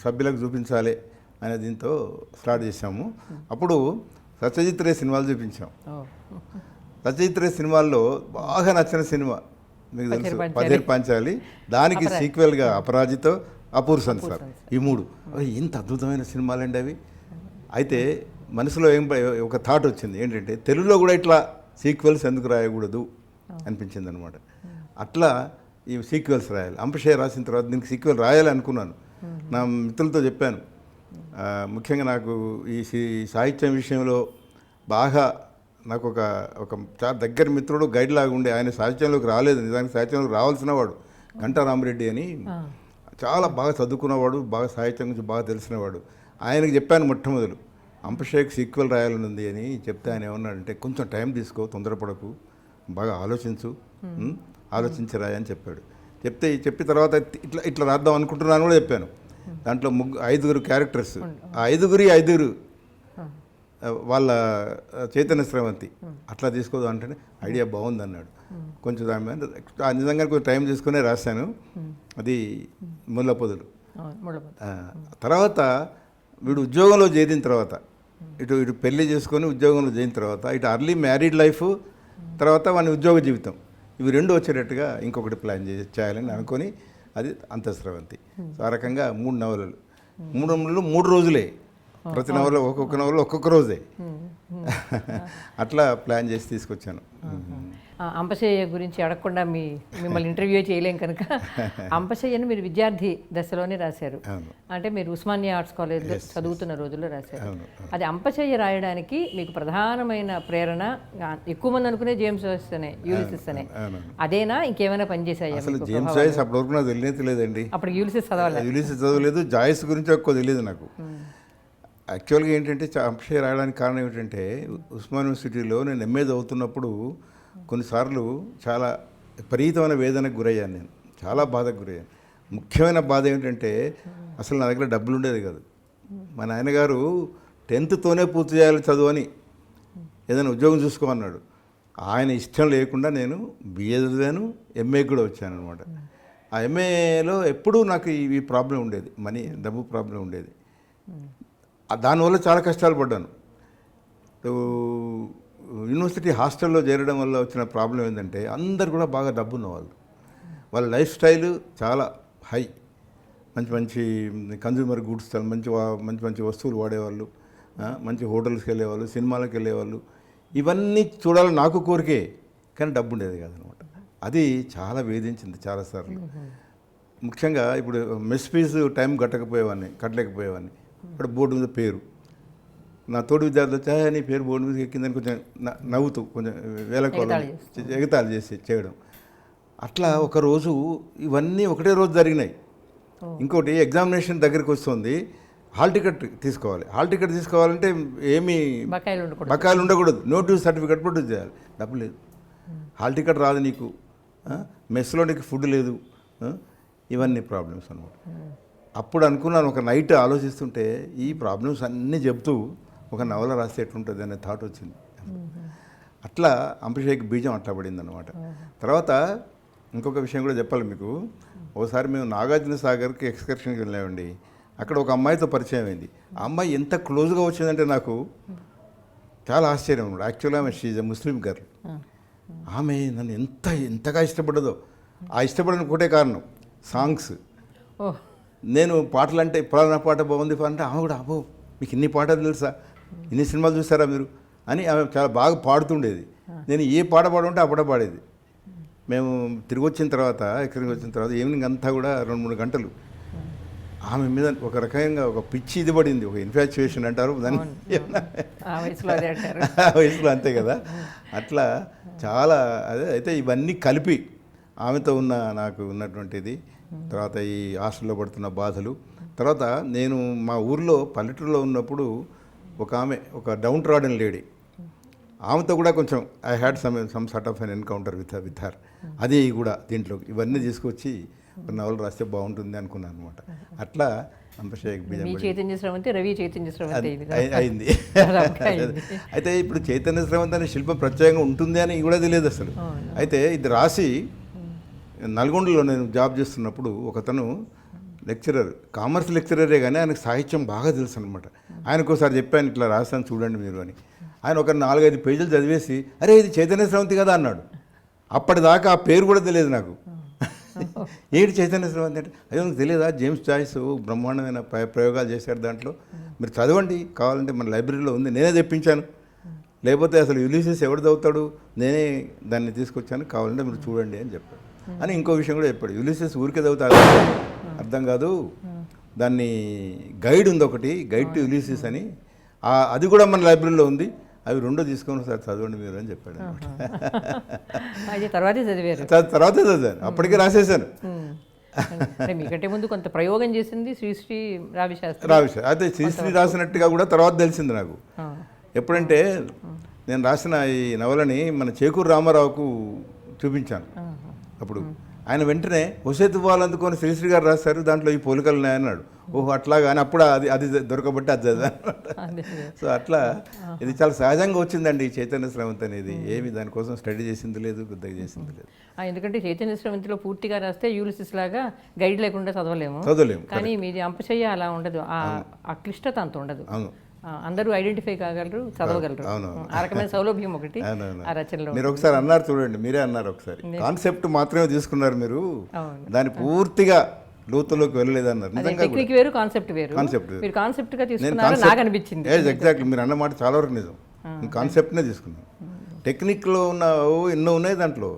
సభ్యులకు చూపించాలి అనే దీంతో స్టార్ట్ చేశాము. అప్పుడు సత్యజిత్ రే సినిమాలు చూపించాం. సత్యజిత్ రే సినిమాల్లో బాగా నచ్చిన సినిమా మీకు తెలుసు, పదేర్ పాంచాలి. దానికి సీక్వెల్గా అపరాజితో, అపూర్ సంసార్, ఈ 3 ఎంత అద్భుతమైన సినిమాలండి అవి. అయితే మనసులో ఒక థాట్ వచ్చింది ఏంటంటే తెలుగులో కూడా ఇట్లా సీక్వెల్స్ ఎందుకు రాయకూడదు అనిపించింది అనమాట. అట్లా ఈ సీక్వెల్స్ రాయాలి. అంపశయ్య రాసిన తర్వాత దీనికి సీక్వెల్ రాయాలి అనుకున్నాను. నా మిత్రులతో చెప్పాను. ముఖ్యంగా నాకు ఈ సాహిత్యం విషయంలో బాగా నాకు ఒక చాలా దగ్గర మిత్రుడు గైడ్ లాగా ఉండే, ఆయన సాహిత్యంలోకి రాలేదు, నిజానికి సాహిత్యంలోకి రావాల్సిన వాడు గంటా రామిరెడ్డి అని, చాలా బాగా చదువుకున్నవాడు, బాగా సాహిత్యం గురించి బాగా తెలిసినవాడు. ఆయనకు చెప్పాను మొట్టమొదలు అంపశయ్యకు సీక్వెల్ రాయాలనుంది అని చెప్తే ఆయన ఏమన్నాడంటే, కొంచెం టైం తీసుకో, తొందరపడకు, బాగా ఆలోచించి రాయని చెప్పాడు. చెప్పిన తర్వాత ఇట్లా రాద్దాం అనుకుంటున్నాను కూడా చెప్పాను. దాంట్లో 5 క్యారెక్టర్స్, ఆ 5 వాళ్ళ చైతన్య స్రవంతి అట్లా తీసుకోదాం అంటే ఐడియా బాగుంది అన్నాడు. కొంచెం దాని మీద నిజంగా కొంచెం టైం తీసుకునే రాశాను. అది ముళ్ళపొదలు. తర్వాత వీడు ఉద్యోగంలో చేరిన తర్వాత, ఇటు పెళ్లి చేసుకొని ఉద్యోగంలో చేరిన తర్వాత, ఇటు అర్లీ మ్యారీడ్ లైఫ్, తర్వాత వాని ఉద్యోగ జీవితం, ఇవి 2 వచ్చేటట్టుగా ఇంకొకటి ప్లాన్ చేయాలని అనుకొని అది అంతఃస్రవంతి. సో ఆ రకంగా 3 నవలలు, 3 నవలలు 3 రోజులే, ప్రతి నవల ఒక్కొక్క నవల ఒక్కొక్క రోజే అట్లా ప్లాన్ చేసి తీసుకొచ్చాను. అంపశయ్య గురించి అడగకుండా మిమ్మల్ని ఇంటర్వ్యూ చేయలేం కనుక, అంపశయ్యను మీరు విద్యార్థి దశలోనే రాశారు. అంటే మీరు ఉస్మానియా ఆర్ట్స్ కాలేజ్లో చదువుతున్న రోజుల్లో రాశారు. అది అంపశయ్య రాయడానికి మీకు ప్రధానమైన ప్రేరణ, ఎక్కువ మంది అనుకునే జేమ్స్ జాయిస్ అనే, యూలిసిస్ అనే, అదేనా ఇంకేమైనా పనిచేసాయా? అసలు జేమ్స్ జాయిస్ అప్పటి వరకు నాకు తెలియలేదండి. అప్పుడు యూలిసిస్ చదవలేదు, జాయిస్ గురించి ఎక్కువ తెలియదు నాకు. యాక్చువల్గా ఏంటంటే అంపశయ్య రాయడానికి కారణం ఏమిటంటే, ఉస్మాన్ యూనివర్సిటీలో నేను ఎంఏ చదువుతున్నప్పుడు కొన్నిసార్లు చాలా విపరీతమైన వేదనకు గురయ్యాను. నేను చాలా బాధకు గురయ్యాను. ముఖ్యమైన బాధ ఏమిటంటే, అసలు నా దగ్గర డబ్బులు ఉండేది కాదు. మా నాన్నగారు 10th పూర్తి చేయాలి చదువు అని, ఏదైనా ఉద్యోగం చూసుకోమన్నాడు. ఆయన ఇష్టం లేకుండా నేను బిఏ చదివాను, ఎంఏ కూడా వచ్చాను అనమాట. ఆ ఎంఏలో ఎప్పుడూ నాకు ఈ ప్రాబ్లం ఉండేది, డబ్బు ప్రాబ్లం ఉండేది. దానివల్ల చాలా కష్టాలు పడ్డాను. యూనివర్సిటీ హాస్టల్లో చేరడం వల్ల వచ్చిన ప్రాబ్లం ఏంటంటే, అందరు కూడా బాగా డబ్బున్న వాళ్ళు, వాళ్ళ లైఫ్ స్టైలు చాలా హై, మంచి కన్జ్యూమర్ గూడ్స్, మంచి వస్తువులు వాడేవాళ్ళు, మంచి హోటల్స్కి వెళ్ళేవాళ్ళు, సినిమాలకు వెళ్ళేవాళ్ళు. ఇవన్నీ చూడాలని నాకు కోరికే, కానీ డబ్బు ఉండేది కాదనమాట. అది చాలా వేధించింది చాలాసార్లు. ముఖ్యంగా ఇప్పుడు మెస్ ఫీజు టైం కట్టలేకపోయేవాడిని. ఇప్పుడు బోర్డు మీద పేరు, నా తోటి విద్యార్థులు వచ్చా నీ పేరు బోర్డు మీద ఎక్కిందని కొంచెం నవ్వుతూ, కొంచెం ఎగతాళి చేయడం. అట్లా ఒకరోజు ఇవన్నీ ఒకటే రోజు జరిగినాయి. ఇంకోటి, ఎగ్జామినేషన్ దగ్గరికి వస్తుంది, హాల్ టికెట్ తీసుకోవాలి. హాల్ టికెట్ తీసుకోవాలంటే ఏమీ బకాయిలు ఉండకూడదు, నోటీస్ సర్టిఫికెట్ ప్రొడ్యూస్ చేయాలి. డబ్బు లేదు, హాల్ టికెట్ రాదు నీకు, మెస్లో నీకు ఫుడ్ లేదు, ఇవన్నీ ప్రాబ్లమ్స్ అన్నమాట. అప్పుడు అనుకున్నాను, ఒక నైట్ ఆలోచిస్తుంటే ఈ ప్రాబ్లమ్స్ అన్నీ చెప్తూ ఒక నవల రాస్తే ఎట్లుంటుంది అనే థాట్ వచ్చింది. అట్లా అంపశయ్యకి బీజం అట్లా పడింది అనమాట. తర్వాత ఇంకొక విషయం కూడా చెప్పాలి మీకు. ఒకసారి మేము నాగార్జున సాగర్కి ఎక్స్కర్షన్కి వెళ్ళామండి. అక్కడ ఒక అమ్మాయితో పరిచయం అయింది. ఆ అమ్మాయి ఎంత క్లోజ్గా వచ్చిందంటే నాకు చాలా ఆశ్చర్యం అనమాట. యాక్చువల్గా ఆమె షీజ్ ఎ ముస్లిం గర్ల్. ఆమె నన్ను ఎంతగా ఇష్టపడ్డదో. ఆ ఇష్టపడిన ఒకటే కారణం, సాంగ్స్. నేను పాటలు అంటే పలానా పాట బాగుంది అంటే ఆమె కూడా, అబ్బో మీకు ఇన్ని పాటలు తెలుసా, ఇన్ని సినిమాలు చూసారా మీరు అని ఆమె చాలా బాగా పాడుతుండేది. నేను ఏ పాట పాడుంటే ఆ పాట పాడేది. మేము తిరిగి వచ్చిన తర్వాత, ఎక్కడికి వచ్చిన తర్వాత ఈవినింగ్ అంతా కూడా 2-3 గంటలు ఆమె మీద ఒక రకంగా ఒక పిచ్చి ఇది పడింది, ఒక ఇన్ఫాచ్యుయేషన్ అంటారు దాన్ని. ఆ వయసులో అంతే కదా. అట్లా చాలా అయితే ఇవన్నీ కలిపి ఆమెతో నాకు ఉన్నటువంటిది. తర్వాత ఈ హాస్టల్లో పడుతున్న బాధలు. తర్వాత నేను మా ఊర్లో పల్లెటూరులో ఉన్నప్పుడు ఒక డౌన్ ట్రాడన్ లేడీ, ఆమెతో కూడా కొంచెం I had some sort of an encounter with her. అది కూడా దీంట్లో ఇవన్నీ తీసుకొచ్చి నవలు రాస్తే బాగుంటుంది అనుకున్నాను అనమాట. అట్లా అంపశయ్యకి అయింది. అయితే ఇప్పుడు చైతన్య స్రవంతి అనే శిల్పం ప్రత్యేకంగా ఉంటుంది అని కూడా తెలియదు అసలు. అయితే ఇది రాసి నల్గొండలో నేను జాబ్ చేస్తున్నప్పుడు ఒకతను లెక్చరర్, కామర్స్ లెక్చరరే కానీ ఆయనకు సాహిత్యం బాగా తెలుసు అనమాట. ఆయనకు ఒకసారి చెప్పాను, ఇట్లా రాస్తాను చూడండి మీరు అని. ఆయన ఒక 4-5 పేజీలు చదివేసి, అరే ఇది చైతన్య స్రవంతి కదా అన్నాడు. అప్పటిదాకా ఆ పేరు కూడా తెలియదు నాకు. ఏంటి చైతన్య స్రవంతి అంటే, అయ్యో నాకు తెలియదా, జేమ్స్ జాయిస్ బ్రహ్మాండమైన ప్రయోగాలు చేశాడు దాంట్లో, మీరు చదవండి కావాలంటే మన లైబ్రరీలో ఉంది, నేనే తెప్పించాను, లేకపోతే అసలు యూలిసిస్ ఎవడు చదువుతాడు, నేనే దాన్ని తీసుకొచ్చాను, కావాలంటే మీరు చూడండి అని చెప్పాడు. అని ఇంకో విషయం కూడా చెప్పాడు. యులిసిస్ ఊరికే చదివితే అర్థం కాదు, దాన్ని గైడ్ ఉంది ఒకటి, గైడ్ టు యులిసిస్ అని, అది కూడా మన లైబ్రరీలో ఉంది, అవి రెండో తీసుకొని సార్ చదవండి మీరు అని చెప్పాడు అనమాట. తర్వాతే చదివారు? తర్వాతే చదివాను, అప్పటికే రాసేసాను. మీకంటే ముందు కొంత ప్రయోగం చేసింది శ్రీశ్రీ రావిశాస్త్రి. అదే శ్రీశ్రీ రాసినట్టుగా కూడా తర్వాత తెలిసింది నాకు. ఎప్పుడంటే నేను రాసిన ఈ నవలని మన చేకూరు రామారావుకు చూపించాను. అప్పుడు ఆయన వెంటనే హుసేత్ వాళ్ళు అందుకొని శ్రీశ్రీ గారు రాశారు, దాంట్లో ఈ పోలికలు ఉన్నాయన్నాడు. ఓహో అట్లాగా అని అప్పుడు అది దొరకబట్టి అది చదివాను. సో అట్లా ఇది చాలా సహజంగా వచ్చిందండి ఈ చైతన్య స్రవంతి అనేది. ఏమి దానికోసం స్టడీ చేసింది లేదు, పెద్దగా చేసింది లేదు. ఎందుకంటే చైతన్య స్రవంతిలో పూర్తిగా రాస్తే యూలిసిస్ లాగా గైడ్ లేకుండా చదవలేము. కానీ మీది అంపశయ్య అలా ఉండదు, ఆ క్లిష్టత అంత ఉండదు. అందరూ ఐడెంటిఫై కాగలరు, చదవగలరు. ఆ రకమైన సౌలభ్యం ఒకటి ఆ రచనలో. మీరు ఒకసారి అన్నారు చూడండి, మీరే అన్నారు ఒకసారి, కాన్సెప్ట్ మాత్రమే తీసుకున్నారు మీరు, దాన్ని పూర్తిగా లోతులోకి వెళ్ళలేదన్నారు. టెక్నిక్ వేరు, కాన్సెప్ట్ వేరు. మీరు కాన్సెప్ట్ గా తీసుకున్నారు నాకు అనిపించింది. ఎగ్జాక్ట్లీ మీరు అన్నమాట చాలా వరకు నిజం. నేను కాన్సెప్ట్నే తీసుకున్నాను. టెక్నిక్లో ఉన్న ఎన్నో ఉన్నాయి దాంట్లో.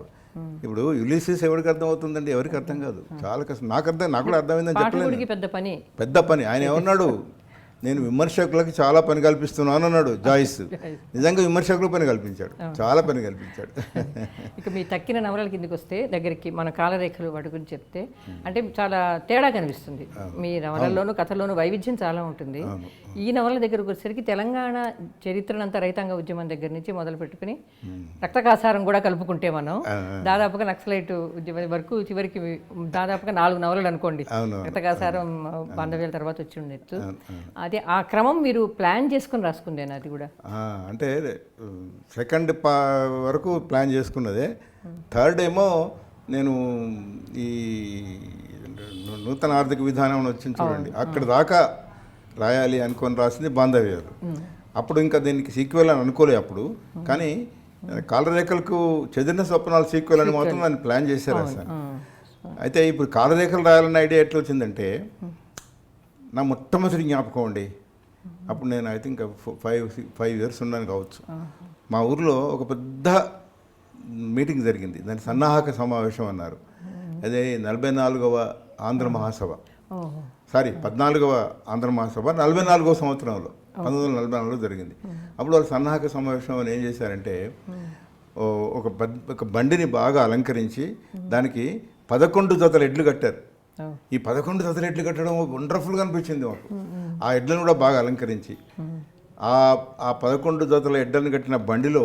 ఇప్పుడు యులిసిస్ ఎవరికి అర్థం అవుతుందండి? ఎవరికి అర్థం కాదు, చాలా కష్టం. నాకు కూడా అర్థమైందని చెప్పలేదు. పెద్ద పని. ఆయన ఏమన్నాడు, నేను విమర్శకులకి చాలా పని కల్పిస్తున్నాను అన్నాడు జాయిస్. నిజంగా విమర్శకులకు పని కల్పించాడు, చాలా పని కల్పించాడు. ఇక మీ తక్కిన నవలల కిందకి వస్తే దగ్గరికి మన కాలరేఖలు వాటి గురించి చెప్తే అంటే చాలా తేడా కనిపిస్తుంది. మీ నవలల్లోనూ కథలోనూ వైవిధ్యం చాలా ఉంటుంది. ఈ నవల దగ్గరకు వచ్చేసరికి తెలంగాణ చరిత్రనంతా రైతాంగ ఉద్యమం దగ్గర నుంచి మొదలు పెట్టుకుని రక్తకాసారం కూడా కలుపుకుంటే మనం దాదాపుగా నక్సలైట్ ఉద్యమం వరకు చివరికి దాదాపుగా 4 నవలలు అనుకోండి. రక్తకాసారం బాంధవ్యాల తర్వాత వచ్చి ఉండొచ్చు. అదే ఆ క్రమం మీరు ప్లాన్ చేసుకుని రాసుకుందేనా? అది కూడా అంటే సెకండ్ వరకు ప్లాన్ చేసుకున్నదే. థర్డ్ ఏమో నేను ఈ నూతన ఆర్థిక విధానం వచ్చింది చూడండి, అక్కడ దాకా రాయాలి అనుకొని రాసింది బాంధవ్యాలు. అప్పుడు ఇంకా దీనికి సీక్వెల్ అని అనుకోలే అప్పుడు, కానీ కాలరేఖలకు చెదిరిన స్వప్నాలు సీక్వెల్ అని మాత్రం దాన్ని ప్లాన్ చేశారు రాశాను. అయితే ఇప్పుడు కాలరేఖలు రాయాలన్న ఐడియా ఎట్లా వచ్చిందంటే, నా మొట్టమొదటి జ్ఞాపకం అండి, అప్పుడు నేను ఐ థింక్ 5 years ఉన్నాను కావచ్చు. మా ఊర్లో ఒక పెద్ద మీటింగ్ జరిగింది, దాని సన్నాహక సమావేశం అన్నారు. అదే 44వ ఆంధ్ర మహాసభ, 14వ ఆంధ్ర మహాసభ 44వ సంవత్సరంలో 1944లో జరిగింది. అప్పుడు వాళ్ళు సన్నాహక సమావేశం అని ఏం చేశారంటే, ఒక బండిని బాగా అలంకరించి దానికి 11 జతల ఎడ్లు కట్టారు. ఈ 11 జతల ఎడ్లు కట్టడం వండర్ఫుల్గా అనిపించింది మాకు. ఆ ఎడ్లను కూడా బాగా అలంకరించి ఆ 11 జతల ఎడ్లను కట్టిన బండిలో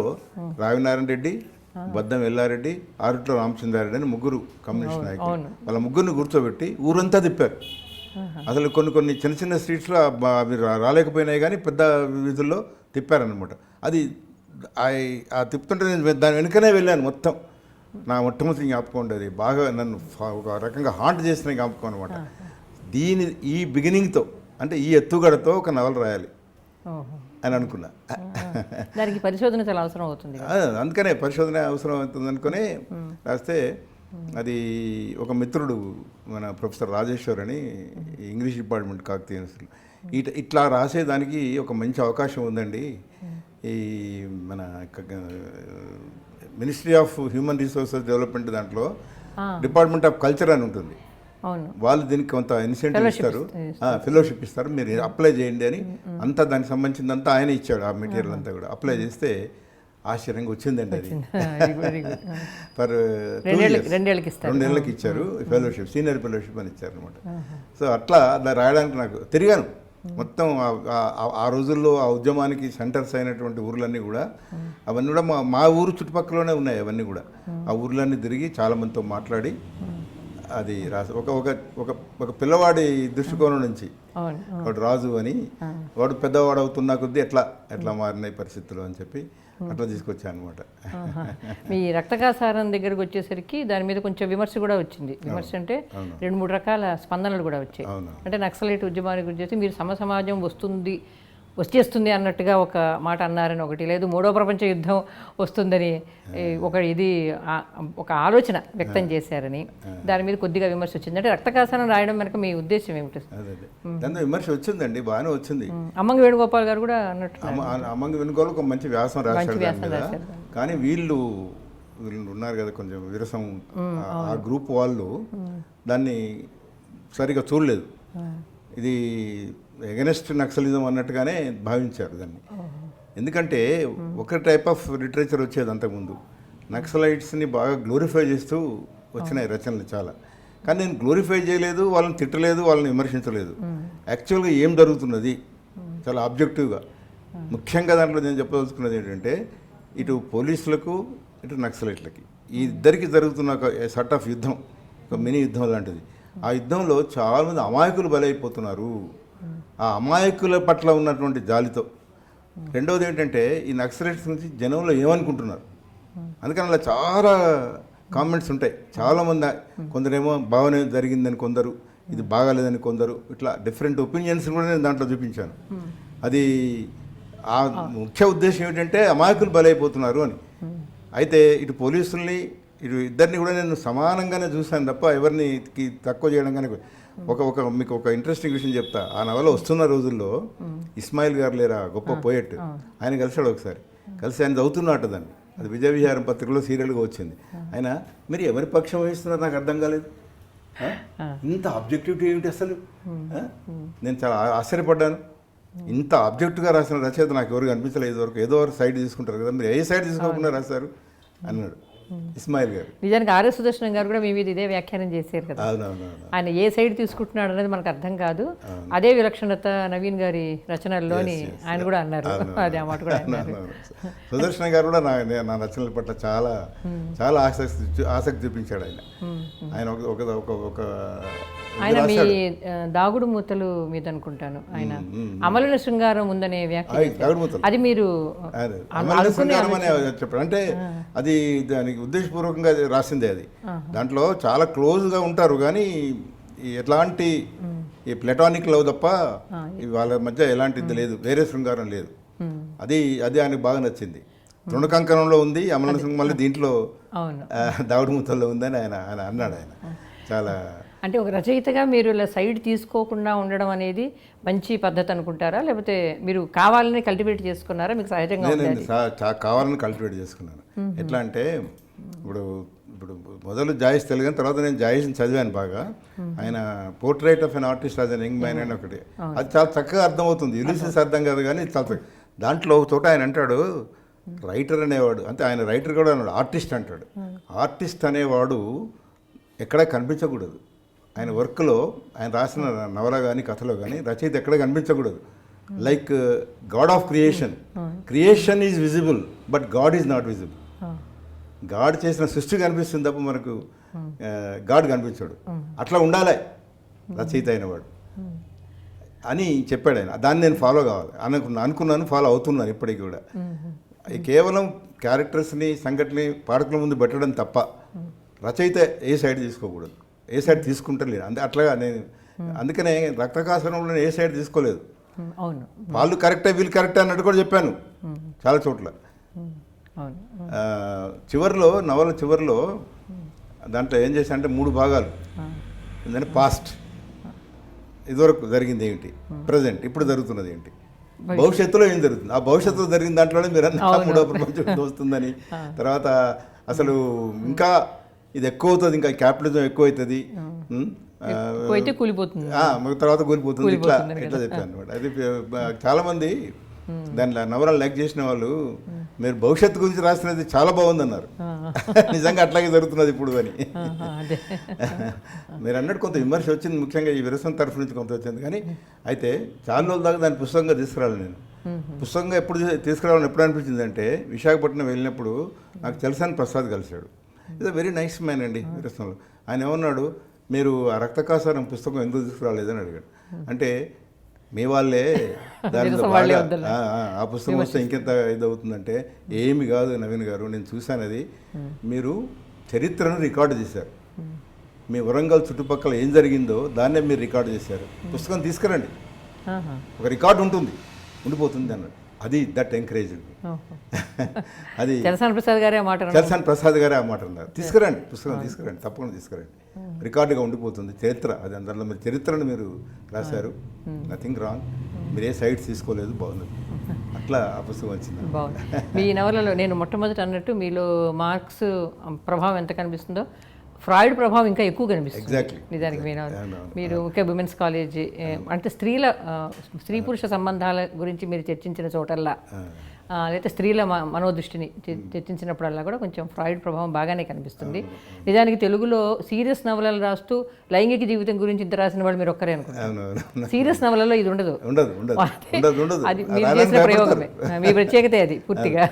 రావినారాయణ రెడ్డి, బద్దం ఎల్లారెడ్డి, ఆరుట్ల రామచంద్రారెడ్డి అని 3 కమ్యూనిస్ట్ నాయకులు, వాళ్ళ 3ని కూర్చోబెట్టి ఊరంతా తిప్పారు. అసలు కొన్ని చిన్న చిన్న స్ట్రీట్స్లో అవి రాలేకపోయినాయి, కానీ పెద్ద వీధుల్లో తిప్పారనమాట. అది తిప్పుతుంటే నేను దాని వెనుకనే వెళ్ళాను. మొత్తం నా మొట్టమొదటి జ్ఞాపకం ఉండేది, బాగా నన్ను ఒక రకంగా హాంట్ చేసిన జ్ఞాపకం అనమాట. ఈ బిగినింగ్తో అంటే ఈ ఎత్తుగడతో ఒక నవల రాయాలి అని అనుకున్నా. దానికి పరిశోధన చాలా అవసరం అవుతుంది, అందుకనే పరిశోధన అవసరం అవుతుంది అనుకుని రాస్తే, అది ఒక మిత్రుడు మన ప్రొఫెసర్ రాజేశ్వర్ అని ఇంగ్లీష్ డిపార్ట్మెంట్ కాకతీయ యూనివర్సిటీ, ఇట్లా రాసేదానికి ఒక మంచి అవకాశం ఉందండి, ఈ మన ministry of human resources development దాంట్లో డిపార్ట్మెంట్ ఆఫ్ కల్చర్ అని ఉంటుంది, వాళ్ళు దీనికి కొంత ఇన్సెంటివ్ ఇస్తారు, ఫెలోషిప్ ఇస్తారు, మీరు అప్లై చేయండి అని. అంతా దానికి సంబంధించిందంతా ఆయన ఇచ్చాడు, ఆ మెటీరియల్ అంతా కూడా. అప్లై చేస్తే ఆశ్చర్యంగా వచ్చిందండి. అది ఫర్ 2 ఏళ్ళకి ఇచ్చారు ఫెలోషిప్, సీనియర్ ఫెలోషిప్ అని ఇచ్చారు అనమాట. సో అట్లా రాయడానికి నాకు తిరిగాను మొత్తం. ఆ రోజుల్లో ఆ ఉద్యమానికి సెంటర్స్ అయినటువంటి ఊర్లన్నీ కూడా, అవన్నీ కూడా మా ఊరు చుట్టుపక్కలనే ఉన్నాయి. అవన్నీ కూడా ఆ ఊర్లన్నీ తిరిగి చాలామందితో మాట్లాడి అది రాసి ఒక పిల్లవాడి దృష్టికోణం నుంచి, వాడు రాజు అని, వాడు పెద్దవాడు అవుతున్న కొద్దీ ఎట్లా మారినాయి పరిస్థితులు అని చెప్పి అట్లా తీసుకొచ్చాను అనమాట. మీ రక్తకాసారం దగ్గరకు వచ్చేసరికి దాని మీద కొంచెం విమర్శ కూడా వచ్చింది. విమర్శ అంటే 2-3 రకాల స్పందనలు కూడా వచ్చాయి. అంటే నక్సలైట్ ఉద్యమానికి గురించి మీరు సమాజం వచ్చేస్తుంది అన్నట్టుగా ఒక మాట అన్నారని ఒకటి, లేదు 3వ ప్రపంచ యుద్ధం వస్తుందని ఒక ఆలోచన వ్యక్తం చేశారని, దాని మీద కొద్దిగా విమర్శ వచ్చింది. అంటే రక్తకాసారం రాయడం వెనక మీ ఉద్దేశం ఏమిటి? దాంతో విమర్శ వచ్చిందండి, బాగానే వచ్చింది. అమ్మంగి వేణుగోపాల్ గారు కూడా అన్నట్టు, అమ్మంగి వేణుగోపాల్ ఒక మంచి వ్యాసం రాశారు. కానీ వీళ్ళు వీళ్ళు ఉన్నారు కదా కొంచెం విరసం ఆ గ్రూప్ వాళ్ళు దాన్ని సరిగా చూడలేదు. ఇది ఎగనెస్ట్ నక్సలిజం అన్నట్టుగానే భావించారు దాన్ని. ఎందుకంటే ఒక టైప్ ఆఫ్ లిటరేచర్ వచ్చేది అంతకుముందు, నక్సలైట్స్ని బాగా గ్లోరిఫై చేస్తూ వచ్చినాయి రచనలు చాలా. కానీ నేను గ్లోరిఫై చేయలేదు, వాళ్ళని తిట్టలేదు, వాళ్ళని విమర్శించలేదు. యాక్చువల్గా ఏం జరుగుతున్నది చాలా ఆబ్జెక్టివ్గా. ముఖ్యంగా దాంట్లో నేను చెప్పదలుచుకున్నది ఏంటంటే, ఇటు పోలీసులకు ఇటు నక్సలైట్లకి ఈ ఇద్దరికి జరుగుతున్న ఒక సార్ట్ ఆఫ్ యుద్ధం, ఒక మినీ యుద్ధం లాంటిది. ఆ యుద్ధంలో చాలామంది అమాయకులు బలైపోతున్నారు. ఆ అమాయకుల పట్ల ఉన్నటువంటి జాలితో. రెండవది ఏంటంటే, ఈ నక్సలైట్స్ నుంచి జనంలో ఏమనుకుంటున్నారు, అందుకని అలా చాలా కామెంట్స్ ఉంటాయి. చాలామంది కొందరేమో బాగానే జరిగిందని కొందరు, ఇది బాగాలేదని కొందరు, ఇట్లా డిఫరెంట్ ఒపీనియన్స్ కూడా నేను దాంట్లో చూపించాను. అది ఆ ముఖ్య ఉద్దేశం ఏమిటంటే అమాయకులు బలైపోతున్నారు అని. అయితే ఇటు పోలీసుల్ని ఇటు ఇద్దరిని కూడా నేను సమానంగానే చూశాను తప్ప ఎవరిని తక్కువ చేయడం కానీ. మీకు ఒక ఇంట్రెస్టింగ్ విషయం చెప్తా. ఆ నవల వస్తున్న రోజుల్లో ఇస్మాయిల్ గారు లేరా, గొప్ప పోయెట్, ఆయన కలిసాడు ఒకసారి. కలిసి ఆయన చదువుతున్నట్టు దాన్ని, అది విజయ విహారం పత్రికలో సీరియల్గా వచ్చింది. ఆయన మీరు ఎవరి పక్షం వహిస్తున్నారు నాకు అర్థం కాలేదు, ఇంత ఆబ్జెక్టివిటీ ఏమిటి అసలు, నేను చాలా ఆశ్చర్యపడ్డాను. ఇంత ఆబ్జెక్టుగా రాసిన రచయిత నాకు ఎవరు కనిపించలేదు వరకు. ఏదో ఒక సైడ్ తీసుకుంటారు కదా, మీరు ఏ సైడ్ తీసుకోకుండా రాశారు అన్నాడు ఇస్మాయిల్ గారు. నిజానికి ఆర్ఎస్ సుదర్శనం గారు కూడా మీ మీద ఇదే వ్యాఖ్యానం చేశారు కదా. ఆయన ఏ సైడ్ తీసుకుంటున్నాడు అనేది మనకు అర్థం కాదు. అదే విలక్షణత నవీన్ గారి రచనల్లోని ఆయన కూడా అన్నారు. అదే ఆ మాట కూడా అన్నారు. సుదర్శనం గారు కూడా నా రచనల పట్ల చాలా చాలా ఆసక్తి చూపించాడు ఆయన. ఆయన ఒక ఆయన మీ దాగుడు మూతలు మీద అనుకుంటాను ఆయన అమలుల శృంగారం ఉందనే వ్యాఖ్య, అది మీరు చెప్పారు అంటే అది దానికి ఉద్దేశపూర్వకంగా రాసిందే. అది దాంట్లో చాలా క్లోజ్గా ఉంటారు కానీ ఎట్లాంటి ఈ ప్లెటానిక్ లవ్ తప్ప వాళ్ళ మధ్య ఎలాంటిది లేదు, వేరే శృంగారం లేదు. అది ఆయనకు బాగా నచ్చింది. తృణకంకణంలో ఉంది అమల శృంగం, మళ్ళీ దీంట్లో దాగుడు మూతల్లో ఉందని ఆయన అన్నాడు. ఆయన చాలా అంటే ఒక రచయితగా మీరు ఇలా సైడ్ తీసుకోకుండా ఉండడం అనేది మంచి పద్ధతి అనుకుంటారా, లేకపోతే మీరు కావాలని కల్టివేట్ చేసుకున్నారా, మీకు సహజంగా? నేను కావాలని కల్టివేట్ చేసుకున్నాను. ఎట్లా అంటే ఇప్పుడు మొదలు జాయిస్ తెలుగు, తర్వాత నేను జాయిస్ని చదివాను బాగా. ఆయన portrait of an artist as an young man అని ఒకటి, అది చాలా చక్కగా అర్థమవుతుంది. యులిసిస్ అర్థం కాదు కానీ చాలా దాంట్లో ఒక చోట ఆయన అంటాడు, రైటర్ అనేవాడు, అంటే ఆయన రైటర్ కూడా అన్నాడు, ఆర్టిస్ట్ అంటాడు. ఆర్టిస్ట్ అనేవాడు ఎక్కడా కనిపించకూడదు. ఆయన వర్క్లో, ఆయన రాసిన నవల కానీ కథలో కానీ రచయిత ఎక్కడ కనిపించకూడదు. Like God of creation, creation is visible but God is not visible. God చేసిన సృష్టి కనిపిస్తుంది తప్ప మనకు గాడ్ కనిపించాడు. అట్లా ఉండాలి రచయిత అయినవాడు అని చెప్పాడు ఆయన. దాన్ని నేను ఫాలో కావాలి అనుకున్నాను, ఫాలో అవుతున్నాను ఇప్పటికీ కూడా. కేవలం క్యారెక్టర్స్ని సంఘటనని పాఠకుల ముందు పెట్టడం తప్ప రచయిత ఏ సైడ్ తీసుకోకూడదు. ఏ సైడ్ తీసుకుంటలేదు అట్లాగా నేను. అందుకనే రక్తకాసనంలో ఏ సైడ్ తీసుకోలేదు. వాళ్ళు కరెక్టే వీళ్ళు కరెక్టే అన్నట్టు కూడా చెప్పాను చాలా చోట్ల. చివరిలో నవల చివరిలో దాంట్లో ఏం చేశా అంటే 3 భాగాలు. ఏంటంటే పాస్ట్, ఇదివరకు జరిగింది ఏంటి, ప్రజెంట్ ఇప్పుడు జరుగుతున్నది ఏంటి, భవిష్యత్తులో ఏం జరుగుతుంది. ఆ భవిష్యత్తులో జరిగిన దాంట్లోనే మీరు మూడో ప్రపంచం వస్తుందని, తర్వాత అసలు ఇంకా ఇది ఎక్కువ అవుతుంది, ఇంకా క్యాపిటలిజం ఎక్కువ అవుతుంది, తర్వాత కూలిపోతుంది, ఇట్లా చెప్పాను అనమాట. అది చాలామంది దాంట్లో నవరలు లైక్ చేసిన వాళ్ళు మీరు భవిష్యత్తు గురించి రాసినది చాలా బాగుందన్నారు. నిజంగా అట్లాగే జరుగుతున్నది ఇప్పుడు అని. మీరు అన్నట్టు కొంత విమర్శ వచ్చింది, ముఖ్యంగా ఈ విరసం తరఫు నుంచి కొంత వచ్చింది. కానీ అయితే చాలా రోజుల దాకా దాన్ని పుస్తకంగా తీసుకురాలి. నేను పుస్తకంగా ఎప్పుడు తీసుకురావాలని ఎప్పుడు అనిపించింది అంటే, విశాఖపట్నం వెళ్ళినప్పుడు నాకు తెలుసాని ప్రసాద్ కలిశాడు. ఇది వెరీ నైస్ మ్యాన్ అండి విరసంలో. ఆయన ఏమన్నాడు, మీరు ఆ రక్తకాసారం పుస్తకం ఎందుకు తీసుకురాలేదని అడిగాడు. అంటే మీ వాళ్ళే దాని ఆ పుస్తకం వస్తే ఇంకెంత ఇదవుతుందంటే, ఏమి కాదు నవీన్ గారు, నేను చూశాను అది. మీరు చరిత్రను రికార్డు చేశారు. మీ వరంగల్ చుట్టుపక్కల ఏం జరిగిందో దాన్నే మీరు రికార్డు చేశారు. పుస్తకం తీసుకురండి, ఒక రికార్డు ఉంటుంది, ఉండిపోతుంది అన్నాడు. అది దట్ ఎంకరేజ్. అది చలసాని ప్రసాద్ గారే ఆ మాట అన్నారు. తీసుకురండి, పుస్తకం తీసుకురండి, తప్పకుండా తీసుకురండి, రికార్డుగా ఉండిపోతుంది చరిత్ర. అది అందులో మీరు చరిత్రను మీరు రాశారు, నథింగ్ రాంగ్, మీరు ఏ సైడ్స్ తీసుకోలేదు, బాగుంది. అట్లా ఆ పుస్తకం వచ్చింది. బాగుంది. మీ నవలలో నేను మొట్టమొదటి అన్నట్టు మీలో మార్క్స్ ప్రభావం ఎంత కనిపిస్తుందో ఫ్రాయిడ్ ప్రభావం ఇంకా ఎక్కువ కనిపిస్తుంది. ఎగ్జాక్ట్లీ నిజానికి మీరు ముఖ్య విమెన్స్ కాలేజ్ అంటే స్త్రీ పురుష సంబంధాల గురించి మీరు చర్చించిన చోటల్లా లేకపోతే స్త్రీల మనోదృష్టిని చర్చించినప్పుడల్లా కూడా కొంచెం ఫ్రాయిడ్ ప్రభావం బాగానే కనిపిస్తుంది. నిజానికి తెలుగులో సీరియస్ నవలలు రాస్తూ లైంగిక జీవితం గురించి ఇంత రాసిన వాళ్ళు మీరు ఒక్కరే అనుకుంటారు. సీరియస్ నవలలో ఇది ఉండదు. అది మీరు చేసిన ప్రయోగమే, మీ ప్రత్యేకత అది పూర్తిగా.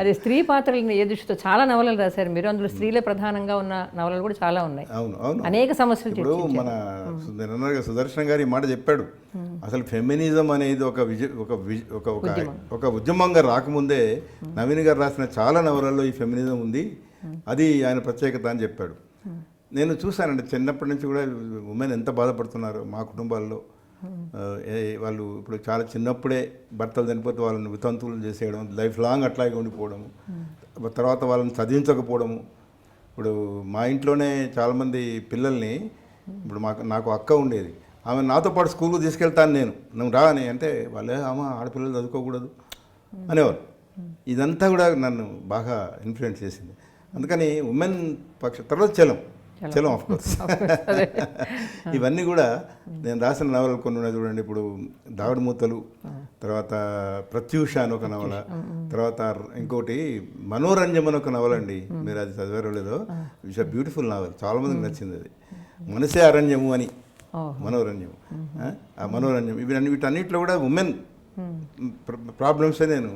అది స్త్రీ పాత్రలను ఏ దృష్టితో చాలా నవలలు రాశారు మీరు. అందులో స్త్రీలే ప్రధానంగా ఉన్న నవలలు కూడా చాలా ఉన్నాయి. అనేక సమస్యలు మన సుదర్శన్ గారు ఈ మాట చెప్పాడు. అసలు ఫెమినిజం అనేది ఒక ఉద్యమంగా రాకముందే నవీన్ గారు రాసిన చాలా నవలల్లో ఈ ఫెమినిజం ఉంది, అది ఆయన ప్రత్యేకత అని చెప్పాడు. నేను చూశానండి చిన్నప్పటి నుంచి కూడా ఉమెన్ ఎంత బాధపడుతున్నారో మా కుటుంబాల్లో. వాళ్ళు ఇప్పుడు చాలా చిన్నప్పుడే భర్తలు చనిపోతే వాళ్ళని వితంతువులు చేసేయడం, లైఫ్ లాంగ్ అట్లాగే ఉండిపోవడము, తర్వాత వాళ్ళని చదివించకపోవడము. ఇప్పుడు మా ఇంట్లోనే చాలామంది పిల్లల్ని, ఇప్పుడు నాకు అక్క ఉండేది, ఆమె నాతో పాటు స్కూల్కి తీసుకెళ్తాను నువ్వు రా అని అంటే వాళ్ళే ఆడపిల్లలు చదువుకోకూడదు అనేవారు. ఇదంతా కూడా నన్ను బాగా ఇన్ఫ్లుయెన్స్ చేసింది. అందుకని ఉమెన్ తర్వాత చలం ఆఫ్ కోర్స్ ఇవన్నీ కూడా నేను రాసిన నవలలు కొన్ని ఉన్నాయి చూడండి. ఇప్పుడు దాగుడు మూతలు, తర్వాత ప్రత్యూష అని ఒక నవల, తర్వాత ఇంకోటి మనోరంజం అని ఒక నవల అండి. మీరు అది చదివారో లేదో, ఇట్స్ అ బ్యూటిఫుల్ నవల్, చాలా మందికి నచ్చింది అది. మనసే అరణ్యము అని మనోరంజం. ఆ మనోరంజం వీటన్నిటిలో కూడా ఉమెన్ ప్రాబ్లమ్స్ నేను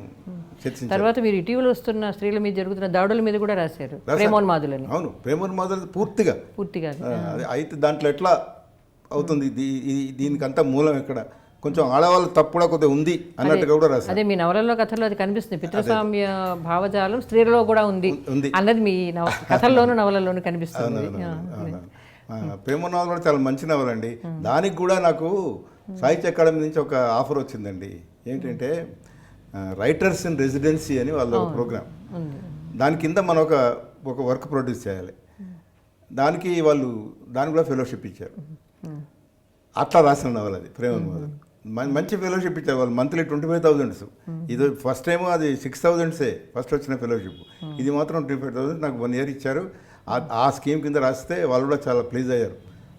చర్చించాను. తర్వాత మీరు ఇటీవల వస్తున్న స్త్రీల మీద జరుగుతున్న దాడుల మీద కూడా రాశారు, ప్రేమోన్మాదులని. అవును, ప్రేమోన్మాదులు పూర్తిగా అయితే దాంట్లో ఎట్లా అవుతుంది, దీనికంతా మూలం ఎక్కడ, కొంచెం ఆడవాళ్ళ తప్పు కూడా కొద్దిగా ఉంది అన్నట్టుగా కూడా రాశారు. అదే మీ నవలలో కథల్లో అది కనిపిస్తుంది. పితృస్వామ్య భావజాలం స్త్రీలలో కూడా ఉంది అన్నది మీ కథల్లోనూ నవలలోనూ కనిపిస్తుంది. ప్రేమోన్మాదులు కూడా చాలా మంచి నవల అండి. దానికి కూడా నాకు సాహిత్య అకాడమీ నుంచి ఒక ఆఫర్ వచ్చిందండి. ఏంటంటే రైటర్స్ ఇన్ రెసిడెన్సీ అని వాళ్ళ ఒక ప్రోగ్రామ్, దాని కింద మనం ఒక వర్క్ ప్రొడ్యూస్ చేయాలి. దానికి కూడా ఫెలోషిప్ ఇచ్చారు. అట్లా రాసిన నవల అది ప్రేమోన్మాదులు. మంచి ఫెలోషిప్ ఇచ్చారు వాళ్ళు, మంత్లీ 25,000. ఇది ఫస్ట్ టైం అది 6,000 ఫస్ట్ వచ్చిన ఫెలోషిప్. ఇది మాత్రం 25,000 నాకు 1 year ఇచ్చారు. ఆ స్కీమ్ కింద రాస్తే వాళ్ళు కూడా చాలా ప్లీజ్ అయ్యారు.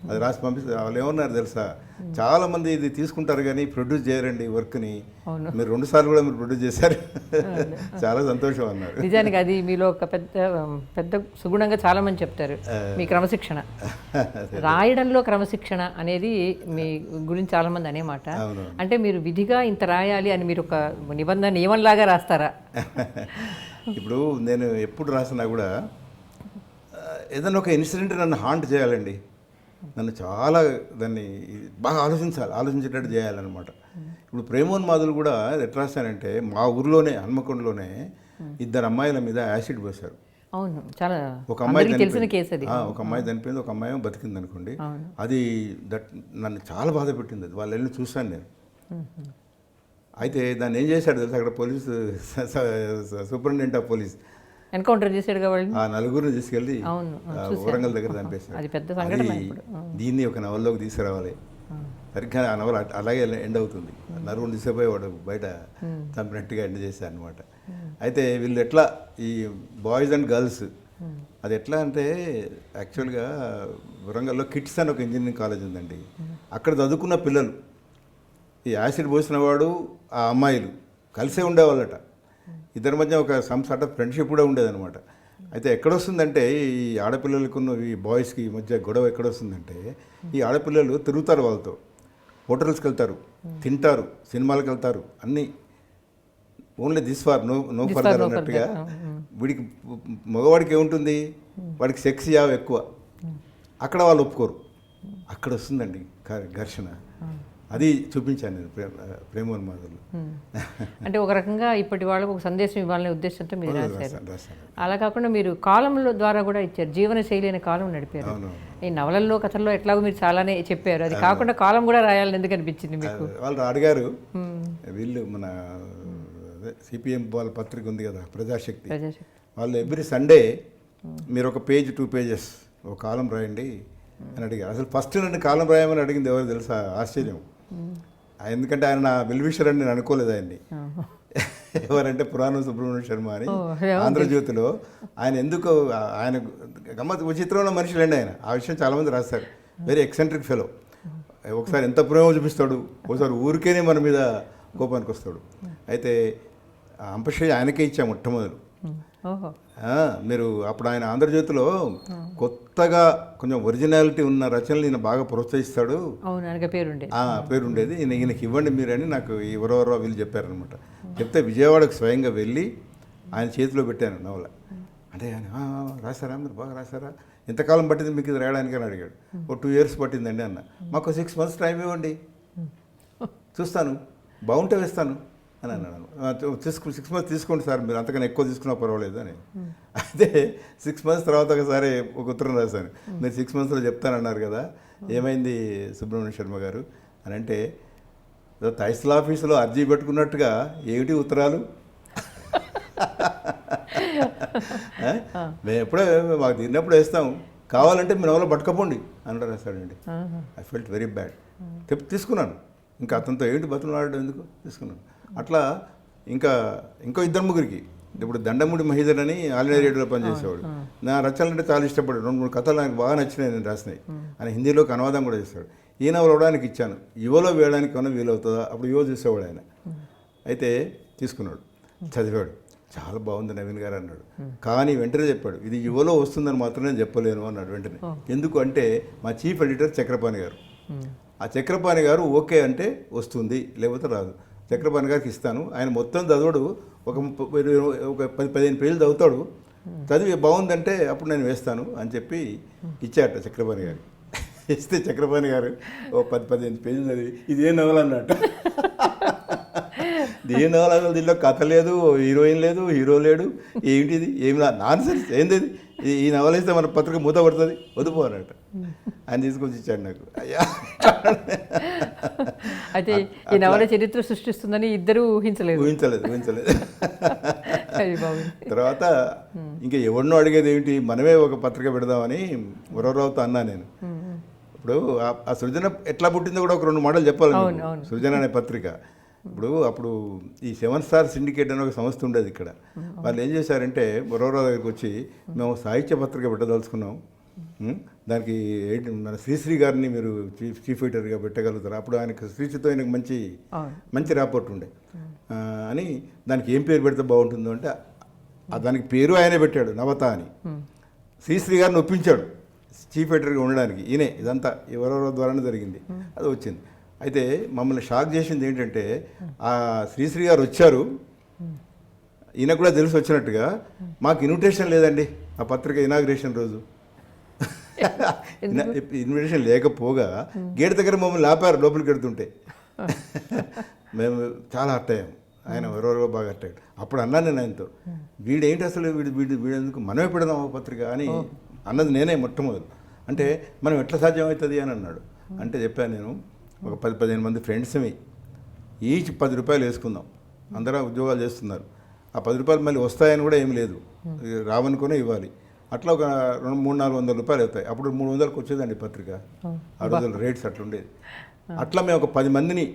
అది రాసి పంపిస్తే వాళ్ళు ఏమన్నారు తెలుసా, చాలామంది ఇది తీసుకుంటారు కానీ ప్రొడ్యూస్ చేయరండి వర్క్ని, మీరు 2 సార్లు కూడా మీరు ప్రొడ్యూస్ చేశారు, చాలా సంతోషం అన్నారు. నిజానికి అది మీలో ఒక పెద్ద సుగుణంగా చాలా మంది చెప్తారు, మీ క్రమశిక్షణ. రాయడంలో క్రమశిక్షణ అనేది మీ గురించి చాలా మంది అనే మాట. అంటే మీరు విధిగా ఇంత రాయాలి అని మీరు ఒక నియమంలాగా రాస్తారా? ఇప్పుడు నేను ఎప్పుడు రాసినా కూడా ఏదైనా ఒక ఇన్సిడెంట్ నన్ను హాంట్ చేయాలండి, నన్ను చాలా దాన్ని బాగా ఆలోచించేటట్టు చేయాలన్నమాట. ఇప్పుడు ప్రేమోన్మాదులు కూడా ఎట్లా రాశానంటే, మా ఊర్లోనే హన్మకొండలోనే 2 అమ్మాయిల మీద యాసిడ్ పోసారు. అవును, చాలా ఒక అమ్మాయి తెలిసిన కేసు అది. ఒక అమ్మాయి చనిపోయింది, ఒక అమ్మాయి బతికింది అనుకోండి. అది నన్ను చాలా బాధ పెట్టింది. అది వాళ్ళు వెళ్ళి చూశాను నేను. అయితే దాన్ని ఏం చేశాడు తెలుసు, అక్కడ police superintendent of police encounter చేశాడు కాబట్టి ఆ 4 తీసుకెళ్ళి వరంగల్ దగ్గర చంపేశాడు. దీన్ని ఒక నవల్లోకి తీసుకురావాలి. సరిగ్గా ఆ నవల అలాగే ఎండ్ అవుతుంది. 4 తీసుకుపోయి వాడు బయట చంపినట్టుగా ఎండ్ చేశారు అనమాట. అయితే వీళ్ళు ఎట్లా ఈ బాయ్స్ అండ్ గర్ల్స్, అది ఎట్లా అంటే యాక్చువల్గా వరంగల్లో కిట్స్ అని ఒక ఇంజనీరింగ్ కాలేజ్ ఉందండి. అక్కడ చదువుకున్న పిల్లలు, ఈ యాసిడ్ పోసిన వాడు ఆ అమ్మాయిలు కలిసే ఉండేవాళ్ళట. ఇద్దరి మధ్య ఒక సమ్ సార్ట్ ఆఫ్ ఫ్రెండ్షిప్ కూడా ఉండేదన్నమాట. అయితే ఎక్కడొస్తుందంటే ఈ ఆడపిల్లలకున్న ఈ బాయ్స్కి మధ్య గొడవ ఎక్కడొస్తుందంటే, ఈ ఆడపిల్లలు తిరుగుతారు, వాళ్ళతో హోటల్స్కి వెళ్తారు, తింటారు, సినిమాలకు వెళ్తారు, అన్నీ only this far no further అన్నట్టుగా. వీడికి మగవాడికి ఏముంటుంది, వాడికి సెక్స్ యావ్ ఎక్కువ. అక్కడ వాళ్ళు ఒప్పుకోరు, అక్కడ వస్తుందండి ఘర్షణ. అది చూపించాను నేను ప్రేమోన్మాదులు. అంటే ఒక రకంగా ఇప్పటి వాళ్ళకు ఒక సందేశం ఇవ్వాలనే ఉద్దేశంతో మీరు రాశారు. అలా కాకుండా మీరు కాలంల ద్వారా కూడా ఇచ్చారు, జీవన శైలి అనే కాలం నడిపారు. ఈ నవలల్లో కథల్లో ఎట్లాగో మీరు చాలానే చెప్పారు, అది కాకుండా కాలం కూడా రాయాలని ఎందుకు అనిపించింది మీకు? వాళ్ళు అడిగారు, వీళ్ళు మన సిపిఎం వాళ్ళ పత్రిక ఉంది కదా ప్రజాశక్తి, వాళ్ళు ఎవ్రీ సండే మీరు ఒక పేజ్ 2 pages ఒక కాలం రాయండి అని అడిగారు. అసలు ఫస్ట్ నన్ను కాలం రాయమని అడిగింది ఎవరు తెలుసా? ఆశ్చర్యం. ఎందుకంటే ఆయన నా వెల్విషర్ అని నేను అనుకోలేదు ఆయన్ని. ఎవరంటే పురాణం సుబ్రహ్మణ్య శర్మ అని ఆంధ్రజ్యోతిలో. ఆయన ఎందుకు ఆయన గమ్మత్ విచిత్రమైన మనుషులండి ఆయన. ఆ విషయం చాలామంది రాస్తారు. Very eccentric fellow. ఒకసారి ఎంత ప్రేమ చూపిస్తాడు, ఒకసారి ఊరికేనే మన మీద కోపానికి వస్తాడు. అయితే అంపశ్రీ ఆయనకే ఇచ్చా మొట్టమొదలు. మీరు అప్పుడు ఆయన ఆంధ్రజ్యోతిలో కొత్తగా కొంచెం ఒరిజినాలిటీ ఉన్న రచనలు ఈయన బాగా ప్రోత్సహిస్తాడు, పేరుండేది. ఈయనకి ఇవ్వండి మీరని నాకు ఎవరెవరో వీళ్ళు చెప్పారనమాట. చెప్తే విజయవాడకు స్వయంగా వెళ్ళి ఆయన చేతిలో పెట్టాను నవల. అంటే ఆయన రాశారా, మీరు బాగా రాశారా, ఎంతకాలం పట్టింది మీకు ఇది రాయడానికి అని అడిగాడు. ఓ 2 years పట్టిందండి అన్న. మాకు 6 months టైం ఇవ్వండి, చూస్తాను, బాగుంటే వేస్తాను అని అన్నాను. 6 months తీసుకోండి సార్, మీరు అంతకన్నా ఎక్కువ తీసుకున్నా పర్వాలేదు అని. అయితే 6 months తర్వాత ఒకసారి ఒక ఉత్తరం రాశాను. మీరు 6 monthsలో చెప్తానన్నారు కదా, ఏమైంది సుబ్రహ్మణ్య శర్మ గారు అని. అంటే తహసీల్ ఆఫీసులో అర్జీ పెట్టుకున్నట్టుగా ఏమిటి ఉత్తరాలు, మేము ఎప్పుడో మాకు తిన్నప్పుడు వేస్తాం, కావాలంటే మీ నవలో పట్టుకపోండి అని రాశాడండి. I felt very bad. తీసుకున్నాను. ఇంకా అతనితో ఏంటి బతులు ఆడడం ఎందుకు, తీసుకున్నాను. అట్లా ఇంకో 2-3 ఇప్పుడు దండముడి మహీధర్ అని ఆల్ ఇండియా రేడియోలో పనిచేసేవాడు. నా రచనలు అంటే చాలా ఇష్టపడాడు. 2-3 కథలు నాకు బాగా నచ్చినాయి, నేను రాసినాయి. ఆయన హిందీలోకి అనువాదం కూడా చేస్తాడు. ఈ నవలు అవడానికి ఇచ్చాను, యువలో వేయడానికి ఏమైనా వీలవుతుందా, అప్పుడు యువ చూసేవాడు ఆయన. అయితే తీసుకున్నాడు, చదివాడు, చాలా బాగుంది నవీన్ గారు అన్నాడు. కానీ వెంటనే చెప్పాడు, ఇది యువలో వస్తుందని మాత్రం నేను చెప్పలేను అన్నాడు వెంటనే. ఎందుకు అంటే మా చీఫ్ ఎడిటర్ చక్రపాణి గారు. ఆ చక్రపాణి గారు ఓకే అంటే వస్తుంది, లేకపోతే రాదు. చక్రపాణి గారికి ఇస్తాను, ఆయన మొత్తం చదవడు, ఒక 10-15 పేజీలు చదువుతాడు, చదివి బాగుందంటే అప్పుడు నేను వేస్తాను అని చెప్పి ఇచ్చాట చక్రపాణి గారు. ఇస్తే చక్రపాణి గారు ఓ 10-15 పేజీలు చదివి ఇది ఏ నవల అన్నట్టు. ఏ నవల, దీనిలో కథ లేదు, హీరోయిన్ లేదు, హీరో లేడు, ఏంటిది, ఏమి నాన్ సెన్స్, ఏంది ఈ నవల ఇస్తే మన పత్రిక మూత పడుతుంది, వదిపో అన్నట్టు. ఆయన తీసుకొచ్చి ఇచ్చాడు నాకు. అయ్యా, అయితే ఈ నవల చరిత్ర సృష్టిస్తుందని ఇద్దరు ఊహించలేదు. తర్వాత ఇంకా ఎవరినో అడిగేది ఏంటి, మనమే ఒక పత్రిక పెడదామని వరవరావుతో అన్నా నేను. ఇప్పుడు ఆ సృజన ఎట్లా పుట్టిందో కూడా ఒక 2 మాటలు చెప్పాలి. సృజన అనే పత్రిక అప్పుడు ఈ 7 Star సిండికేట్ అనే ఒక సంస్థ ఉండేది ఇక్కడ. వాళ్ళు ఏం చేశారంటే వరవరావు దగ్గరికి వచ్చి, మేము సాహిత్య పత్రిక పెట్టదలుచుకున్నాం, దానికి మన శ్రీశ్రీ గారిని మీరు చీఫ్ ఎడిటర్గా పెట్టగలుగుతారు. అప్పుడు ఆయనకు శ్రీశ్రీతో ఆయనకు మంచి రాపోర్ట్ ఉండే అని. దానికి ఏం పేరు పెడితే బాగుంటుందో అంటే దానికి పేరు ఆయనే పెట్టాడు, నవత అని. శ్రీశ్రీ గారిని ఒప్పించాడు చీఫ్ ఎడిటర్గా ఉండడానికి. ఈయనే ఇదంతా ఎవరెవరో ద్వారానే జరిగింది, అది వచ్చింది. అయితే మమ్మల్ని షాక్ చేసింది ఏంటంటే, ఆ శ్రీశ్రీ గారు వచ్చారు, ఈయన కూడా తెలిసి వచ్చినట్టుగా, మాకు ఇన్విటేషన్ లేదండి ఆ పత్రిక ఇనాగ్రేషన్ రోజు. ఇన్విటేషన్ లేకపోగా గేట్ దగ్గర మమ్మల్ని ఆపారు లోపలికి వెళ్తుంటే. మేము చాలా హర్ట్ అయ్యాము, ఆయన ఎవరెవరో బాగా హర్ట్ అయ్యాడు. అప్పుడు అన్నాను నేను ఆయనతో, వీడేంటి అసలు, వీడెందుకు మనమే పెడదాం ఆ పత్రిక అని అన్నది నేనే మొట్టమొదలు. అంటే మనం ఎట్లా సాధ్యమవుతుంది అని అన్నాడు. అంటే చెప్పాను నేను, ఒక 10-15 మంది ఫ్రెండ్స్ని ఈచ్ 10 రూపాయలు వేసుకుందాం, అందరూ ఉద్యోగాలు చేస్తున్నారు, ఆ 10 రూపాయలు మళ్ళీ వస్తాయని కూడా ఏమి లేదు, రావనుకునే ఇవ్వాలి. అట్లా ఒక 300-400 రూపాయలు అవుతాయి. అప్పుడు 300కి వచ్చేదండి పత్రిక, ఆ రోజుల్లో రేట్స్ అట్లా ఉండేది. అట్లా మేము ఒక 10 మందిని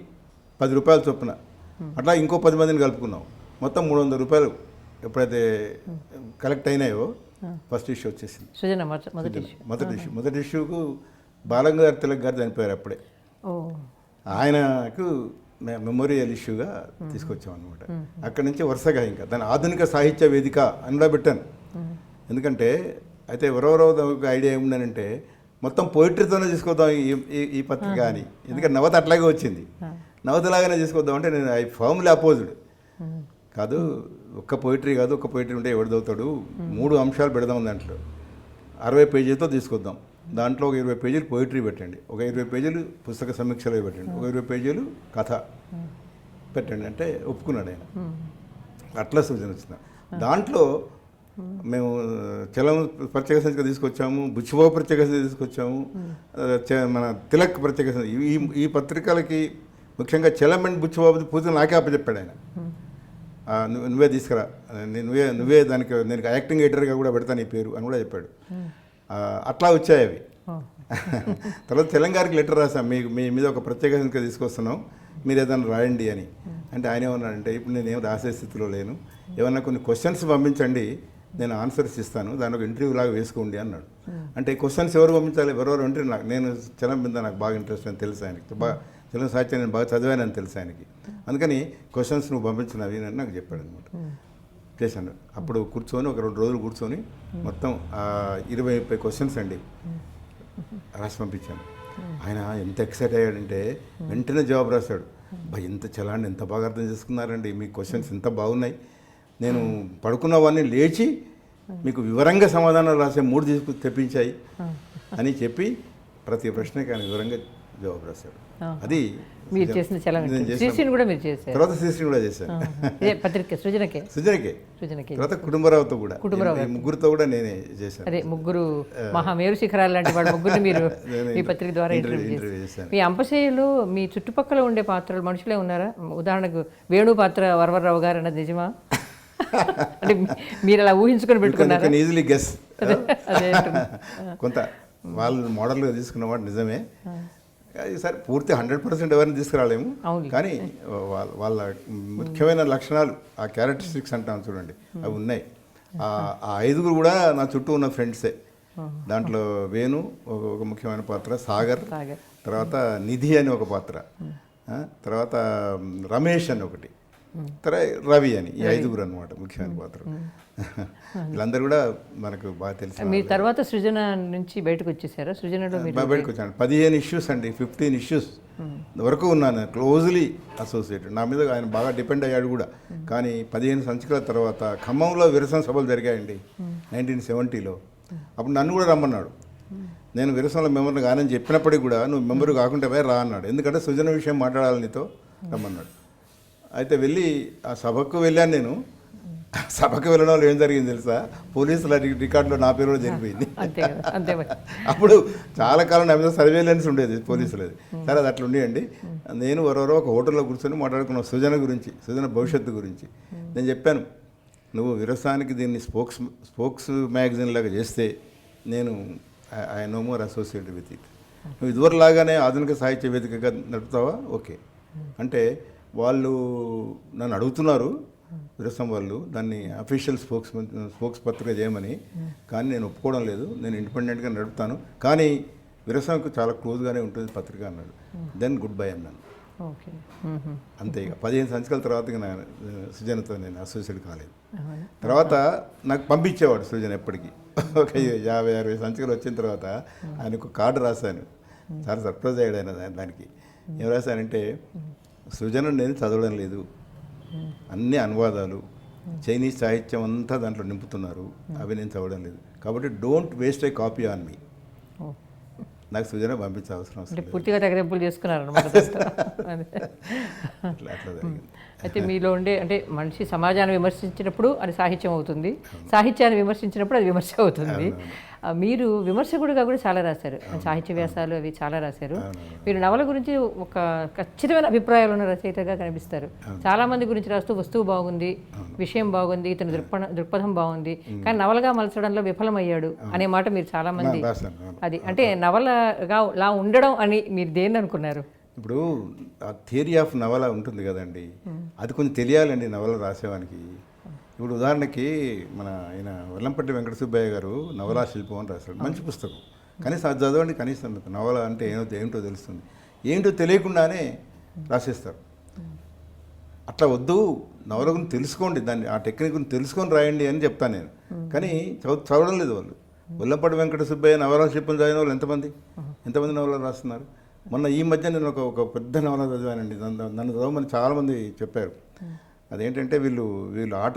10 రూపాయలు చొప్పున, అట్లా ఇంకో 10 మందిని కలుపుకున్నాం. మొత్తం 300 రూపాయలు ఎప్పుడైతే కలెక్ట్ అయినాయో ఫస్ట్ ఇష్యూ వచ్చేసింది. మొదటి ఇష్యూకు బాలంగారు తిలక్ గారు చనిపోయారు అప్పుడే. ఆయనకు మెమోరియల్ ఇష్యూగా తీసుకొచ్చాం అనమాట. అక్కడి నుంచి వరుసగా ఇంకా దాని ఆధునిక సాహిత్య వేదిక అని పెట్టాను. ఎందుకంటే అయితే ఎవరెవరో ఐడియా ఏముందనంటే, మొత్తం పోయిటరీతోనే తీసుకొద్దాం ఈ పత్రిక అని. ఎందుకంటే నవత అట్లాగే వచ్చింది, నవతలాగానే తీసుకొద్దాం అంటే నేను ఐ ఫర్మ్లీ అపోజ్డ్. కాదు, ఒక్క పోయిటరీ కాదు, ఒక్క పోయిటరీ ఉంటే ఎవడు చదువుతాడు, 3 అంశాలు పెడదాం, దాంట్లో 60 పేజీలతో తీసుకొద్దాం. దాంట్లో ఒక 20 పేజీలు పోయిటరీ పెట్టండి, ఒక 20 పేజీలు పుస్తక సమీక్షలో పెట్టండి, ఒక 20 పేజీలు కథ పెట్టండి అంటే ఒప్పుకున్నాడు ఆయన. అట్లా సూచన వచ్చింది. దాంట్లో మేము చలం ప్రత్యేక సంచిక తీసుకొచ్చాము, బుచ్చిబాబు ప్రత్యేక సంచిక తీసుకొచ్చాము, మన తిలక్ ప్రత్యేక సంచిక. ఈ పత్రికలకి ముఖ్యంగా చలం అండ్ బుచ్చిబాబు పూజ నాకే అప్పచెప్పాడు ఆయన. నువ్వే తీసుకురా, నువ్వే దానికి నేను యాక్టింగ్ ఎడిటర్గా కూడా పెడతాను ఈ పేరు అని కూడా చెప్పాడు. అట్లా వచ్చాయి అవి. తర్వాత తెలంగాణకి లెటర్ రాసాం, మీకు మీ మీద ఒక ప్రత్యేక సంఖ్య తీసుకొస్తున్నాం, మీరు ఏదైనా రాయండి అని. అంటే ఆయన ఏమన్నాడంటే, ఇప్పుడు నేనేం రాసే స్థితిలో లేను, ఏమన్నా కొన్ని క్వశ్చన్స్ పంపించండి, నేను ఆన్సర్స్ ఇస్తాను, దాని ఒక ఇంటర్వ్యూ లాగా వేసుకోండి అన్నాడు. అంటే క్వశ్చన్స్ ఎవరు పంపించాలి, ఎవరెవరు అంటే నేను చలం మీద నాకు బాగా ఇంట్రెస్ట్ అని తెలుసు ఆయనకి, బాగా చలం సాహిత్యం నేను బాగా చదివానని తెలుసు ఆయనకి. అందుకని క్వశ్చన్స్ నువ్వు పంపించినవి అని నాకు చెప్పాడు అనమాట. చేశాను. అప్పుడు కూర్చొని ఒక 2 రోజులు కూర్చొని మొత్తం 20-30 క్వశ్చన్స్ అండి రాసి పంపించాను. ఆయన ఎంత ఎక్సైట్ అయ్యాడంటే వెంటనే జవాబు రాశాడు. ఎంత చలాన్ని ఎంత బాగా అర్థం చేసుకున్నారండి, మీ క్వశ్చన్స్ ఎంత బాగున్నాయి, నేను పడుకున్నవన్నీ లేచి మీకు వివరంగా సమాధానాలు రాసే మూడు తెప్పించాయి అని చెప్పి ప్రతి ప్రశ్నకి ఆయన వివరంగా జవాబు రాశాడు. అది మీరు చేసిన చలం కూడా మీరు చేశారు. తర్వాత శ్రీశ్రీని కూడా చేశాను. పత్రిక సృజనకే తర్వాత కుటుంబరావుతో కూడా, ముగ్గురితో కూడా నేనే చేశాను. అదే ముగ్గురు మహామేరు శిఖరాలు లాంటి వాళ్ళ ముగ్గురిని మీరు మీ పత్రిక ద్వారా ఇంటర్వ్యూ చేశారు. మీ అంపశయ్యలో మీ చుట్టుపక్కల ఉండే పాత్రలు మనుషులే ఉన్నారా? ఉదాహరణకు వేణు పాత్ర వరవరరావు గారు అన్నది నిజమా? అంటే మీరు అలా ఊహించుకొని పెట్టుకున్నారు? Easily guess. కొంత వాళ్ళు మోడల్గా తీసుకున్నవాడు నిజమే. ఈసారి పూర్తి 100% ఎవరిని తీసుకురాలేము, కానీ వాళ్ళ ముఖ్యమైన లక్షణాలు, ఆ క్యారెక్టరిస్టిక్స్ అంటాం చూడండి, అవి ఉన్నాయి. ఆ 5 కూడా నా చుట్టూ ఉన్న ఫ్రెండ్సే. దాంట్లో వేణు ఒక ముఖ్యమైన పాత్ర, సాగర్, తర్వాత నిధి అని ఒక పాత్ర, తర్వాత రమేష్ అని ఒకటి, తర్వాత రవి అని, ఈ 5 అనమాట ముఖ్యమైన పాత్ర. వీళ్ళందరూ కూడా మనకు బాగా తెలుసు. మీ తర్వాత సృజన నుంచి బయటకు వచ్చేసారా? సృజనలో బయటకు వచ్చాను. 15 ఇష్యూస్ అండి, 15 ఇష్యూస్ వరకు ఉన్నాను క్లోజ్లీ అసోసియేటెడ్. నా మీద ఆయన బాగా డిపెండ్ అయ్యాడు కూడా. కానీ 15 సంచికల తర్వాత ఖమ్మంలో విరసన సభలు జరిగాయండి 1970లో. అప్పుడు నన్ను కూడా రమ్మన్నాడు. నేను విరసనలో మెంబర్ని కానని చెప్పినప్పటికీ కూడా, నువ్వు మెంబర్ కాకుండా రా అన్నాడు. ఎందుకంటే సృజన విషయం మాట్లాడాలి నీతో రమ్మన్నాడు. అయితే వెళ్ళి ఆ సభకు వెళ్ళాను నేను. సభకు వెళ్ళడం వల్ల ఏం జరిగింది తెలుసా? పోలీసుల రికార్డులో నా పేరు కూడా జరిగిపోయింది. అప్పుడు చాలా కాలం నా మీద సర్వేలెన్స్ ఉండేది పోలీసులది. సరే అది అట్లా ఉండేయండి. నేను ఎవరెవరో ఒక హోటల్లో కూర్చొని మాట్లాడుకున్నాం సృజన గురించి, సృజన భవిష్యత్తు గురించి. నేను చెప్పాను, నువ్వు విరసానికి దీన్ని స్పోక్స్ మ్యాగజైన్ లాగా చేస్తే నేను I know more associated with it. నువ్వు ఇదివరలాగానే ఆధునిక సాహిత్య వేదికగా నడుపుతావా? ఓకే అంటే వాళ్ళు నన్ను అడుగుతున్నారు, విరసం వాళ్ళు, దాన్ని అఫీషియల్ స్పోక్స్ పత్రిక చేయమని. కానీ నేను ఒప్పుకోవడం లేదు, నేను ఇండిపెండెంట్గా నడుపుతాను, కానీ విరసంకు చాలా క్లోజ్గానే ఉంటుంది పత్రిక అన్నాడు. దెన్ గుడ్ బై అన్నాను. అంతే. ఇక 15 సంచికల తర్వాత ఇక సృజనతో నేను అసోసియేట్ కాలేదు. తర్వాత నాకు పంపించేవాడు సృజన ఎప్పటికీ. ఒక 50-60 సంచికలు వచ్చిన తర్వాత ఆయనకు కార్డు రాశాను. చాలా సర్ప్రైజ్ అయ్యాడు ఆయన దానికి. ఏం రాశానంటే, సృజన నేను చదవడం లేదు, అన్ని అనువాదాలు, చైనీస్ సాహిత్యం అంతా దాంట్లో నింపుతున్నారు, అవి నేను చదవడం లేదు, కాబట్టి don't waste a copy on me. నాకు సృజన పంపించే అవసరం వస్తుంది. పూర్తిగా తెగదెంపులు చేసుకున్నారు అనమాట. అయితే మీలో ఉండే అంటే మనిషి సమాజాన్ని విమర్శించినప్పుడు అది సాహిత్యం అవుతుంది, సాహిత్యాన్ని విమర్శించినప్పుడు అది విమర్శ అవుతుంది. మీరు విమర్శకుడిగా కూడా చాలా రాశారు, సాహిత్య వ్యాసాలు అవి చాలా రాశారు. మీరు నవల గురించి ఒక ఖచ్చితమైన అభిప్రాయాలు ఉన్న రచయితగా కనిపిస్తారు. చాలామంది గురించి రాస్తూ వస్తువు బాగుంది, విషయం బాగుంది, ఇతని దృక్పథం బాగుంది, కానీ నవలగా మలచడంలో విఫలమయ్యాడు అనే మాట మీరు చాలామంది. అది అంటే నవలగా లా ఉండడం అని మీరు దేన్ని అనుకున్నారు? ఇప్పుడు ఆ థియరీ ఆఫ్ నవల ఉంటుంది కదండి, అది కొంచెం తెలియాలండి నవల రాసేవానికి. ఇప్పుడు ఉదాహరణకి మన ఆయన వెల్లంపల్లి వెంకట సుబ్బయ్య గారు నవలా శిల్పం అని రాశాడు, మంచి పుస్తకం. కనీసం అది చదవండి, కనీసం నవల అంటే ఏమిటో తెలుస్తుంది. ఏంటో తెలియకుండానే రాసేస్తారు. అట్లా వద్దు, నవల గురించి తెలుసుకోండి, దాన్ని ఆ టెక్నిక్ గురించి తెలుసుకొని రాయండి అని చెప్తాను నేను. కానీ చదవడం లేదు వాళ్ళు. వెల్లంపల్లి వెంకట సుబ్బయ్య నవలా శిల్పం చదివిన వాళ్ళు ఎంతమంది నవలలు రాస్తున్నారు. మొన్న ఈ మధ్య నేను ఒక పెద్ద నవల చదివానండి, నన్ను చదవమని చాలామంది చెప్పారు. అదేంటంటే వీళ్ళు ఆట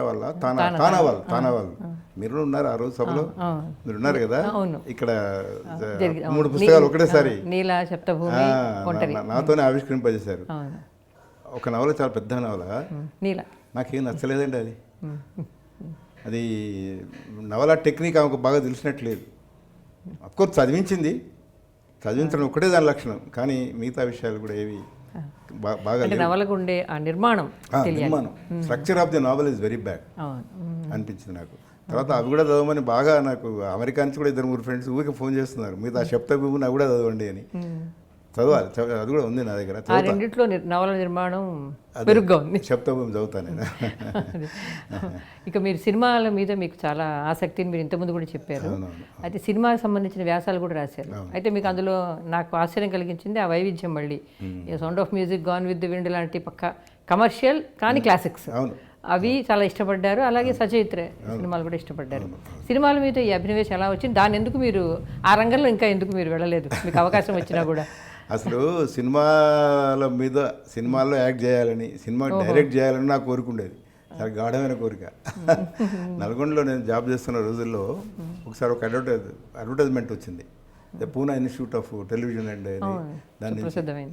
వల్ల తానా వాళ్ళు మీరు ఉన్నారు ఆ రోజు సభలో, మీరు ఉన్నారు కదా, ఇక్కడ 3 పుస్తకాలు ఒకటేసారి నాతోనే ఆవిష్కరింపజేశారు. ఒక నవల చాలా పెద్ద నవల, నాకేం నచ్చలేదండి అది నవల టెక్నిక్ ఆమెకు బాగా తెలిసినట్లేదు. అఫ్కోర్స్ చదివించడం ఒకటే దాని లక్షణం, కానీ మిగతా విషయాలు కూడా ఏవి బాగా నవలకు ఉండే ఆ నిర్మాణం, structure of the novel is very bad అనిపించింది నాకు. తర్వాత అవి కూడా చదవమని బాగా నాకు అమెరికా నుంచి కూడా 2-3 ఫ్రెండ్స్ ఊరికి ఫోన్ చేస్తున్నారు, మీరు ఆ శబ్దభూమి నాకు కూడా చదవండి అని. చదవాలి, అది కూడా ఉంది నా దగ్గర. ఆ రెండిట్లో నవల నిర్మాణం పెరుగుగా ఉంది. శబ్దభూమి చదువుతాను నేను. ఇక మీరు సినిమాల మీద మీకు చాలా ఆసక్తిని మీరు ఇంతకుముందు కూడా చెప్పారు. అయితే సినిమాకి సంబంధించిన వ్యాసాలు కూడా రాశారు. అయితే మీకు అందులో నాకు ఆశ్చర్యం కలిగించింది ఆ వైవిధ్యం. మళ్ళీ sound of music, gone with the wind లాంటి పక్క కమర్షియల్ కానీ క్లాసిక్స్ అవి చాలా ఇష్టపడ్డారు. అలాగే సచయిత్ర సినిమాలు కూడా ఇష్టపడ్డారు. సినిమాల మీద ఈ అభినవేశం ఎలా వచ్చింది? దాన్ని ఎందుకు మీరు ఆ రంగంలో ఇంకా ఎందుకు మీరు వెళ్ళలేదు, మీకు అవకాశం వచ్చినా కూడా? అసలు సినిమాల్లో యాక్ట్ చేయాలని, సినిమా డైరెక్ట్ చేయాలని నాకు కోరిక ఉండేది, చాలా గాఢమైన కోరిక. నల్గొండలో నేను జాబ్ చేస్తున్న రోజుల్లో ఒకసారి ఒక అడ్వర్టైజ్మెంట్ వచ్చింది, the Poona institute of television and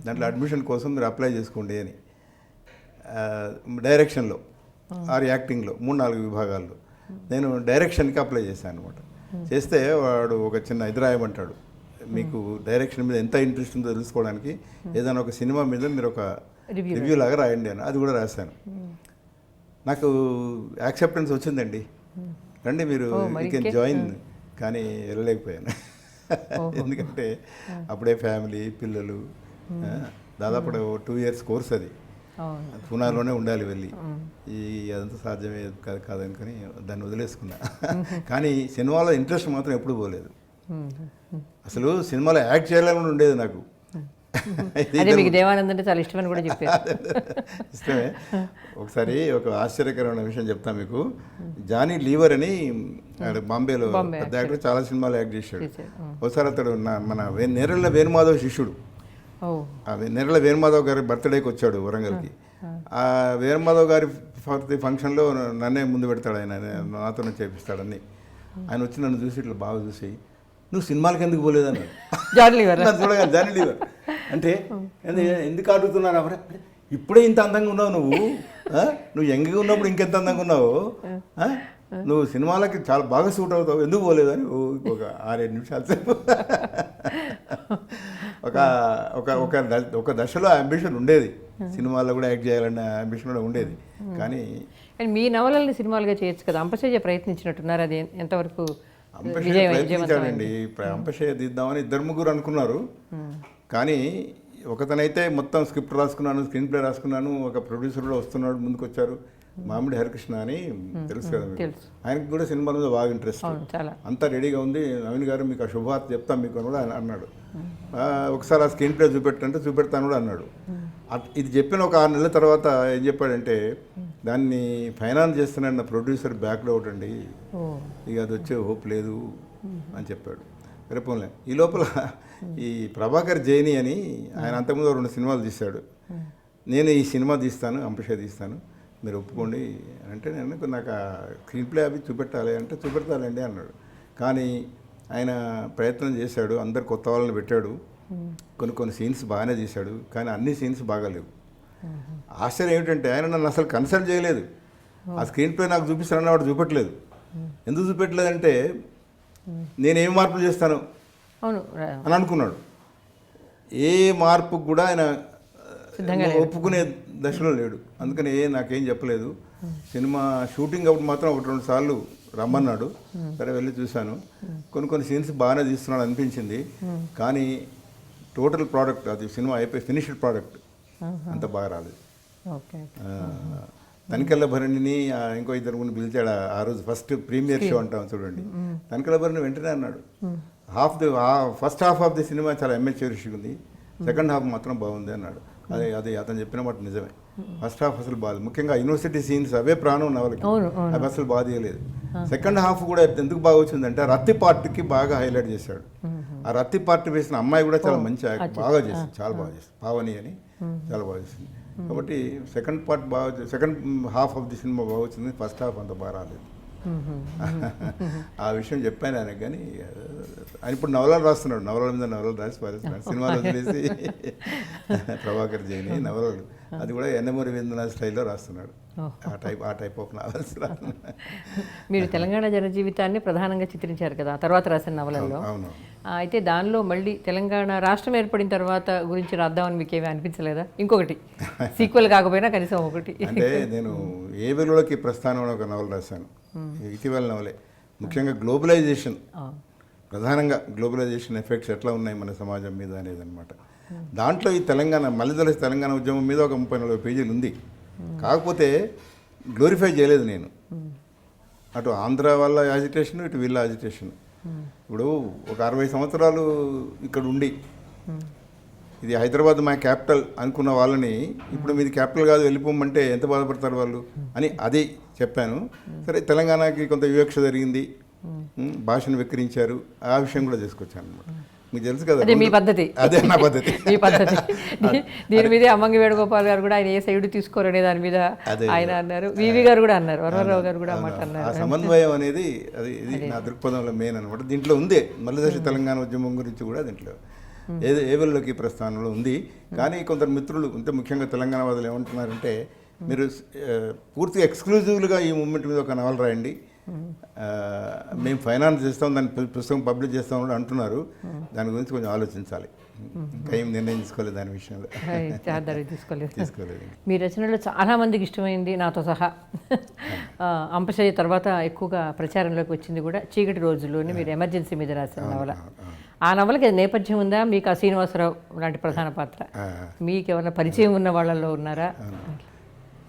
దాంట్లో అడ్మిషన్ కోసం మీరు అప్లై చేసుకోండి అని. డైరెక్షన్లో ఆర్ యాక్టింగ్లో 3-4 విభాగాల్లో నేను డైరెక్షన్కి అప్లై చేశాను అనమాట. చేస్తే వాడు ఒక చిన్న ఇది రాయమంటాడు, మీకు డైరెక్షన్ మీద ఎంత ఇంట్రెస్ట్ ఉందో తెలుసుకోవడానికి ఏదైనా ఒక సినిమా మీద మీరు ఒక రివ్యూ లాగా రాయండి అని. అది కూడా రాశాను. నాకు యాక్సెప్టెన్స్ వచ్చిందండి, రండి మీరు యూ కెన్ జాయిన్. కానీ వెళ్ళలేకపోయాను. ఎందుకంటే అప్పుడే ఫ్యామిలీ, పిల్లలు, దాదాపు 2 years కోర్స్ అది, పూనాలోనే ఉండాలి వెళ్ళి. అదంతా సాధ్యమే కాదనుకొని దాన్ని వదిలేసుకున్నా. కానీ సినిమాలో ఇంట్రెస్ట్ మాత్రం ఎప్పుడు పోలేదు. అసలు సినిమాలో యాక్ట్ చేయాలని ఉండేది నాకు. దేవానంద్ అంటే చాలా ఇష్టమని కూడా చెప్పారు. ఇష్టమే. ఒకసారి ఒక ఆశ్చర్యకరమైన విషయం చెప్తాను మీకు. జానీ లీవర్ అని బాంబేలో పెద్ద యాక్టర్, చాలా సినిమాలు యాక్ట్ చేశాడు. ఒకసారి అతడు మన నేరళ్ళ వేణుమాధవ్ శిష్యుడు. నేరళ్ళ వేణుమాధవ్ గారి బర్త్డేకి వచ్చాడు వరంగల్కి. ఆ వేణుమాధవ్ గారి ఫంక్షన్లో నన్నే ముందు పెడతాడు ఆయన, నాతోనే చేపిస్తాడని. ఆయన వచ్చి నన్ను చూసి ఇట్లా బాగా చూసి, నువ్వు సినిమాలకి ఎందుకు పోలేదన్నాడు. చూడగా జానీ లీవర్ అంటే ఎందుకు అడుగుతున్నాను? అప్పుడే ఇప్పుడే ఇంత అందంగా ఉన్నావు నువ్వు యంగ్గా ఉన్నప్పుడు ఇంకెంత అందంగా ఉన్నావు, నువ్వు సినిమాలకి చాలా బాగా సూట్ అవుతావు, ఎందుకు పోలేదని ఒక 6-7 నిమిషాలు సేపు ఒక దశలో అంబిషన్ ఉండేది, సినిమాల్లో కూడా యాక్ట్ చేయాలన్న అంబిషన్ కూడా ఉండేది. కానీ మీ నవలల్ని సినిమాలుగా చేయొచ్చు కదా, అంపశయ్య ప్రయత్నించినట్టున్నారు, అది ఎంతవరకు? అంపశయ్య ప్రయత్నించాడండి, అంపశయ్య తీద్దామని 2-3 అనుకున్నారు. కానీ ఒకతనైతే మొత్తం స్క్రిప్ట్ రాసుకున్నాను, స్క్రీన్ ప్లే రాసుకున్నాను, ఒక ప్రొడ్యూసర్ కూడా వస్తున్నాడు, ముందుకు వచ్చారు, మామిడి హరికృష్ణ అని, తెలుసు కదా మీకు. ఆయనకి కూడా సినిమా మీద బాగా ఇంట్రెస్ట్, అంతా రెడీగా ఉంది. నవీన్ గారు మీకు ఆ శుభవార్త చెప్తాం మీకు అని కూడా అన్నాడు. ఒకసారి ఆ స్క్రీన్ ప్లే చూపెట్టంటే చూపెడతాను కూడా అన్నాడు. ఇది చెప్పిన ఒక 6 నెలల తర్వాత ఏం చెప్పాడంటే, దాన్ని ఫైనాన్స్ చేస్తున్న ప్రొడ్యూసర్ బ్యాక్డ్ అవుట్ అండి, ఇక అది వచ్చే హోప్ లేదు అని చెప్పాడు. రేపులే ఈ లోపల ఈ ప్రభాకర్ జైని అని ఆయన అంతకుముందు 2 సినిమాలు తీశాడు. నేను ఈ సినిమా తీస్తాను, అంపశయ్య తీస్తాను, మీరు ఒప్పుకోండి అంటే, నాకు ఆ స్క్రీన్ ప్లే అవి చూపెట్టాలి అంటే చూపెడతానండి అన్నాడు. కానీ ఆయన ప్రయత్నం చేశాడు, అందరు కొత్త వాళ్ళని పెట్టాడు, కొన్ని సీన్స్ బాగానే తీశాడు, కానీ అన్ని సీన్స్ బాగాలేవు. ఆశ్చర్యం ఏమిటంటే ఆయన నన్ను అసలు కన్సల్ట్ చేయలేదు. ఆ స్క్రీన్ ప్లే నాకు చూపిస్తానని వాడు చూపెట్టలేదు. ఎందుకు చూపెట్టలేదంటే నేనేం మార్పులు చేస్తాను అని అనుకున్నాడు. ఏ మార్పుకు కూడా ఆయన ఒప్పుకునే దశలో లేడు. అందుకని నాకేం చెప్పలేదు. సినిమా షూటింగ్ అప్పుడు మాత్రం 1-2 సార్లు రమ్మన్నాడు, సరే వెళ్ళి చూశాను. కొన్ని సీన్స్ బాగానే తీస్తున్నాడు అనిపించింది, కానీ టోటల్ ప్రోడక్ట్, అది సినిమా అయిపోయి ఫినిష్డ్ ప్రోడక్ట్ అంత బాగా రాలేదు. తనికెళ్ళ భరణిని ఇంకో 2 పిలిచాడు ఆ రోజు, ఫస్ట్ ప్రీమియర్ షో అంటాం చూడండి. తనికెళ్ళ భరణి వెంటనే అన్నాడు, first half of the cinema చాలా ఎమ్మెచ్యూరిష్గా ఉంది, సెకండ్ హాఫ్ మాత్రం బాగుంది అన్నాడు. అది అతను చెప్పిన మాట నిజమే. ఫస్ట్ హాఫ్ అసలు బాగా, ముఖ్యంగా యూనివర్సిటీ సీన్స్ అవే ప్రాణం నవలకి, అవి అసలు బాగా తీయలేదు. సెకండ్ హాఫ్ కూడా ఎందుకు బాగా వచ్చిందంటే రత్తి పార్ట్కి బాగా హైలైట్ చేశాడు. ఆ రత్తి పార్ట్ వేసిన అమ్మాయి కూడా చాలా మంచి బాగా చేసింది, చాలా బాగా చేసింది, పావని అని, చాలా బాగా చేసింది. కాబట్టి second half of the cinema బాగా వచ్చింది, ఫస్ట్ హాఫ్ అంత బాగా రాలేదు. ఆ విషయం చెప్పాను ఆయనకు. కానీ ఆయన ఇప్పుడు నవలలు రాస్తున్నాడు, నవలల మీద నవలలు రాసి పారేస్తున్నాడు. సినిమాలు వదిలేసి ప్రభాకర్ జైని నవలలు, అది కూడా యండమూరి వీరేంద్రనాథ్ స్టైల్లో రాస్తున్నాడు. ఆ టైప్ ఆఫ్ నవల్స్. మీరు తెలంగాణ జనజీవితాన్ని ప్రధానంగా చిత్రించారు కదా తర్వాత రాసిన నవలల్లో. అవును. అయితే దానిలో మళ్ళీ తెలంగాణ రాష్ట్రం ఏర్పడిన తర్వాత గురించి రాద్దామని మీకు ఏమీ అనిపించలేదా? ఇంకొకటి సీక్వెల్ కాకపోయినా కనీసం ఒకటి. అంటే నేను ఏ వెలుగులోకి ప్రస్థానం ఒక నవల రాశాను, ఇటీవల నవలే. ముఖ్యంగా గ్లోబలైజేషన్, ప్రధానంగా గ్లోబలైజేషన్ ఎఫెక్ట్స్ ఎట్లా ఉన్నాయి మన సమాజం మీద అనేది అనమాట. దాంట్లో ఈ తెలంగాణ మళ్ళీ తెలంగాణ ఉద్యమం మీద ఒక 30-40 పేజీలు ఉంది. కాకపోతే గ్లోరిఫై చేయలేదు నేను. అటు ఆంధ్ర వాళ్ళ యాజిటేషన్, ఇటు వీళ్ళ యాజిటేషన్. ఇప్పుడు ఒక 60 సంవత్సరాలు ఇక్కడ ఉండి ఇది హైదరాబాద్ మా క్యాపిటల్ అనుకున్న వాళ్ళని ఇప్పుడు మీది క్యాపిటల్ కాదు వెళ్ళిపోమంటే ఎంత బాధపడతారు వాళ్ళు అని అది చెప్పాను. సరే, తెలంగాణకి కొంత వివక్ష జరిగింది, భాషను వెక్కిరించారు, ఆ విషయం కూడా తీసుకొచ్చాను అనమాట. మీకు తెలుసు కదా, మీ పద్ధతి, అదే నా పద్ధతి. మీ పద్ధతి దీని మీదే అమ్మంగి వేణుగోపాల్ గారు కూడా ఆయన ఏ సైడ్ తీసుకోరనే దాని మీద ఆయన అన్నారు, వివి గారు కూడా అన్నారు, వరవరరావు గారు కూడా మాట అన్నారు. ఆ సమన్వయం అనేది అది ఇది నా దృక్పథంలో మెయిన్ అనమాట. దీంట్లో ఉంది మల్లదశ తెలంగాణ ఉద్యమం గురించి కూడా దీంట్లో ఏబుల్లోకి ప్రస్థానంలో ఉంది. కానీ కొందరు మిత్రులు అంటే ముఖ్యంగా తెలంగాణ వాదులు ఏమంటున్నారంటే, మీరు పూర్తిగా ఎక్స్క్లూజివ్గా ఈ మూమెంట్ మీద ఒక నవల రాయండి, మేము ఫైనాన్స్ చేస్తాం, దాని పుస్తకం పబ్లిష్ చేస్తాం కూడా అంటున్నారు. దాని గురించి కొంచెం ఆలోచించాలి. ఇంకా ఏం నిర్ణయం తీసుకోలేదు దాని విషయంలో. తీసుకోలేదు. మీ రచనలో చాలా మందికి ఇష్టమైంది, నాతో సహా. అంపశయ్య తర్వాత ఎక్కువగా ప్రచారంలోకి వచ్చింది కూడా చీకటి రోజుల్లోని మీరు ఎమర్జెన్సీ మీద రాసిన నవల. ఆ నవలకి నేపథ్యం ఉందా? మీకు ఆ శ్రీనివాసరావు లాంటి ప్రధాన పాత్ర, మీకు ఏమైనా పరిచయం ఉన్న వాళ్ళలో ఉన్నారా?